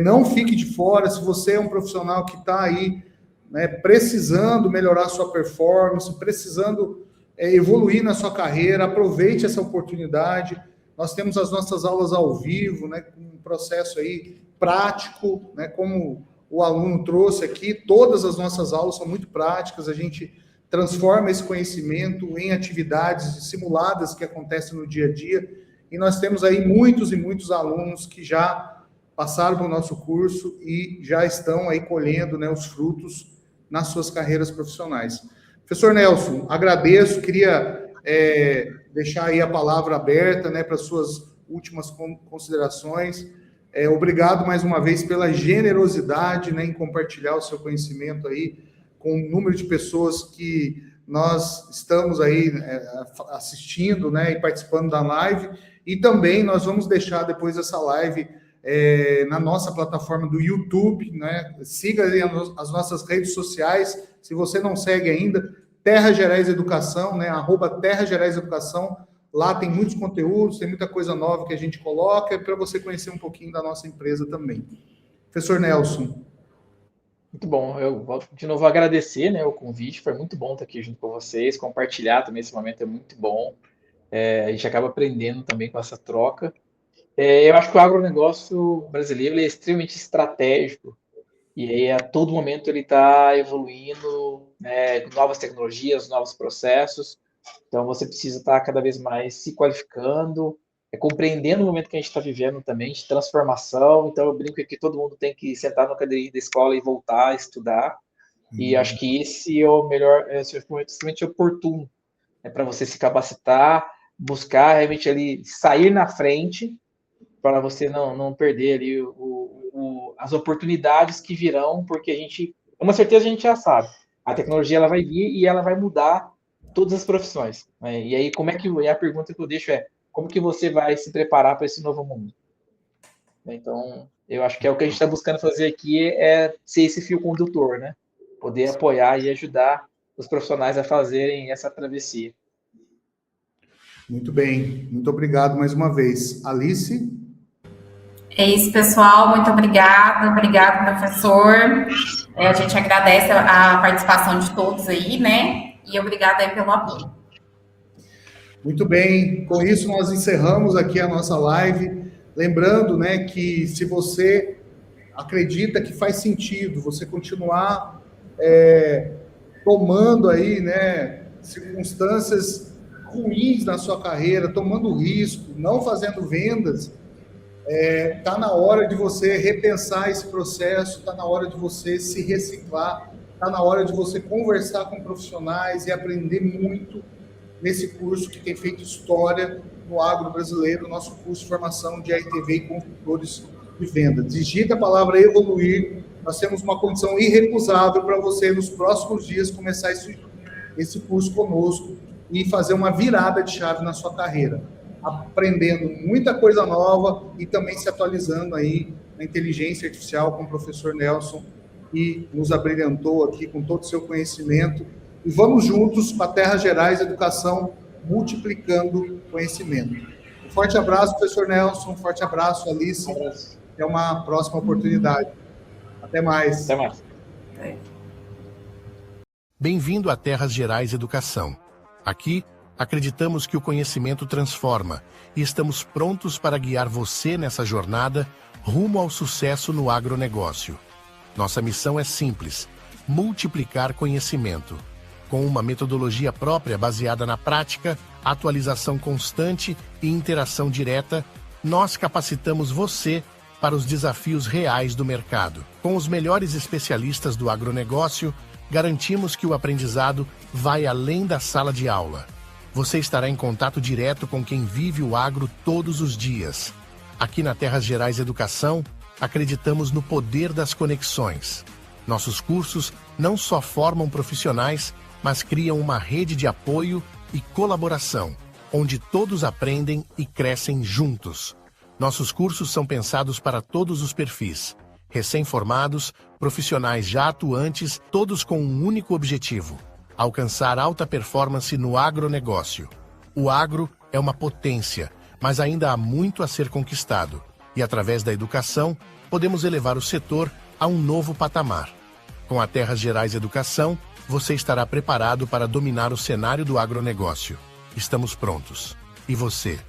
Não fique de fora, se você é um profissional que está aí, né, precisando melhorar sua performance, precisando evoluir na sua carreira, aproveite essa oportunidade. Nós temos as nossas aulas ao vivo, né, com um processo aí prático, né, como o aluno trouxe aqui, todas as nossas aulas são muito práticas, a gente transforma esse conhecimento em atividades simuladas que acontecem no dia a dia, e nós temos aí muitos e muitos alunos que já passaram pelo nosso curso e já estão aí colhendo, né, os frutos nas suas carreiras profissionais. Professor Nelson, agradeço, queria deixar aí a palavra aberta, né, para suas últimas considerações. Obrigado mais uma vez pela generosidade, né, em compartilhar o seu conhecimento aí com o número de pessoas que nós estamos aí assistindo, né, e participando da live. E também nós vamos deixar depois essa live na nossa plataforma do YouTube, né? Siga aí as nossas redes sociais, se você não segue ainda, Terra Gerais Educação, né? @Terra Gerais Educação, lá tem muitos conteúdos, tem muita coisa nova que a gente coloca, para você conhecer um pouquinho da nossa empresa também. Professor Nelson. Muito bom, eu volto de novo a agradecer, né, o convite, foi muito bom estar aqui junto com vocês, compartilhar também esse momento é muito bom, a gente acaba aprendendo também com essa troca. Eu acho que o agronegócio brasileiro ele é extremamente estratégico e aí a todo momento ele está evoluindo, né, novas tecnologias, novos processos. Então você precisa estar cada vez mais se qualificando, compreendendo o momento que a gente está vivendo também de transformação. Então eu brinco que todo mundo tem que sentar na cadeirinha da escola e voltar a estudar. E acho que esse é o melhor, esse é um momento extremamente oportuno, né, para você se capacitar, buscar realmente ali sair na frente, para você não perder ali as oportunidades que virão, porque a gente, uma certeza a gente já sabe, a tecnologia ela vai vir e ela vai mudar todas as profissões, né? E aí a pergunta que eu deixo como que você vai se preparar para esse novo mundo? Então, eu acho que o que a gente está buscando fazer aqui é ser esse fio condutor, né? Poder apoiar e ajudar os profissionais a fazerem essa travessia. Muito bem, muito obrigado mais uma vez. Alice? É isso, pessoal. Muito obrigada. Obrigado, professor. A gente agradece a participação de todos aí, né? E obrigada aí pelo apoio. Muito bem, com isso nós encerramos aqui a nossa live. Lembrando, né, que se você acredita que faz sentido você continuar tomando aí, né, circunstâncias ruins na sua carreira, tomando risco, não fazendo vendas, tá na hora de você repensar esse processo, tá na hora de você se reciclar, tá na hora de você conversar com profissionais e aprender muito nesse curso que tem feito história no agro brasileiro, nosso curso de formação de RTV e consultores de venda. Digita a palavra evoluir, nós temos uma condição irrecusável para você, nos próximos dias, começar esse curso conosco e fazer uma virada de chave na sua carreira, aprendendo muita coisa nova e também se atualizando aí na inteligência artificial com o professor Nelson, que nos abrilhantou aqui com todo o seu conhecimento. E vamos juntos para Terras Gerais Educação, multiplicando conhecimento. Um forte abraço, professor Nelson, um forte abraço, Alice. Até uma próxima oportunidade. Até mais. Até mais. Bem-vindo a Terras Gerais Educação. Aqui, acreditamos que o conhecimento transforma e estamos prontos para guiar você nessa jornada rumo ao sucesso no agronegócio. Nossa missão é simples: multiplicar conhecimento. Com uma metodologia própria baseada na prática, atualização constante e interação direta, nós capacitamos você para os desafios reais do mercado. Com os melhores especialistas do agronegócio, garantimos que o aprendizado vai além da sala de aula. Você estará em contato direto com quem vive o agro todos os dias. Aqui na Terras Gerais Educação, acreditamos no poder das conexões. Nossos cursos não só formam profissionais, mas criam uma rede de apoio e colaboração, onde todos aprendem e crescem juntos. Nossos cursos são pensados para todos os perfis: recém-formados, profissionais já atuantes, todos com um único objetivo: alcançar alta performance no agronegócio. O agro é uma potência, mas ainda há muito a ser conquistado, e através da educação, podemos elevar o setor a um novo patamar. Com a Terras Gerais Educação, você estará preparado para dominar o cenário do agronegócio. Estamos prontos. E você?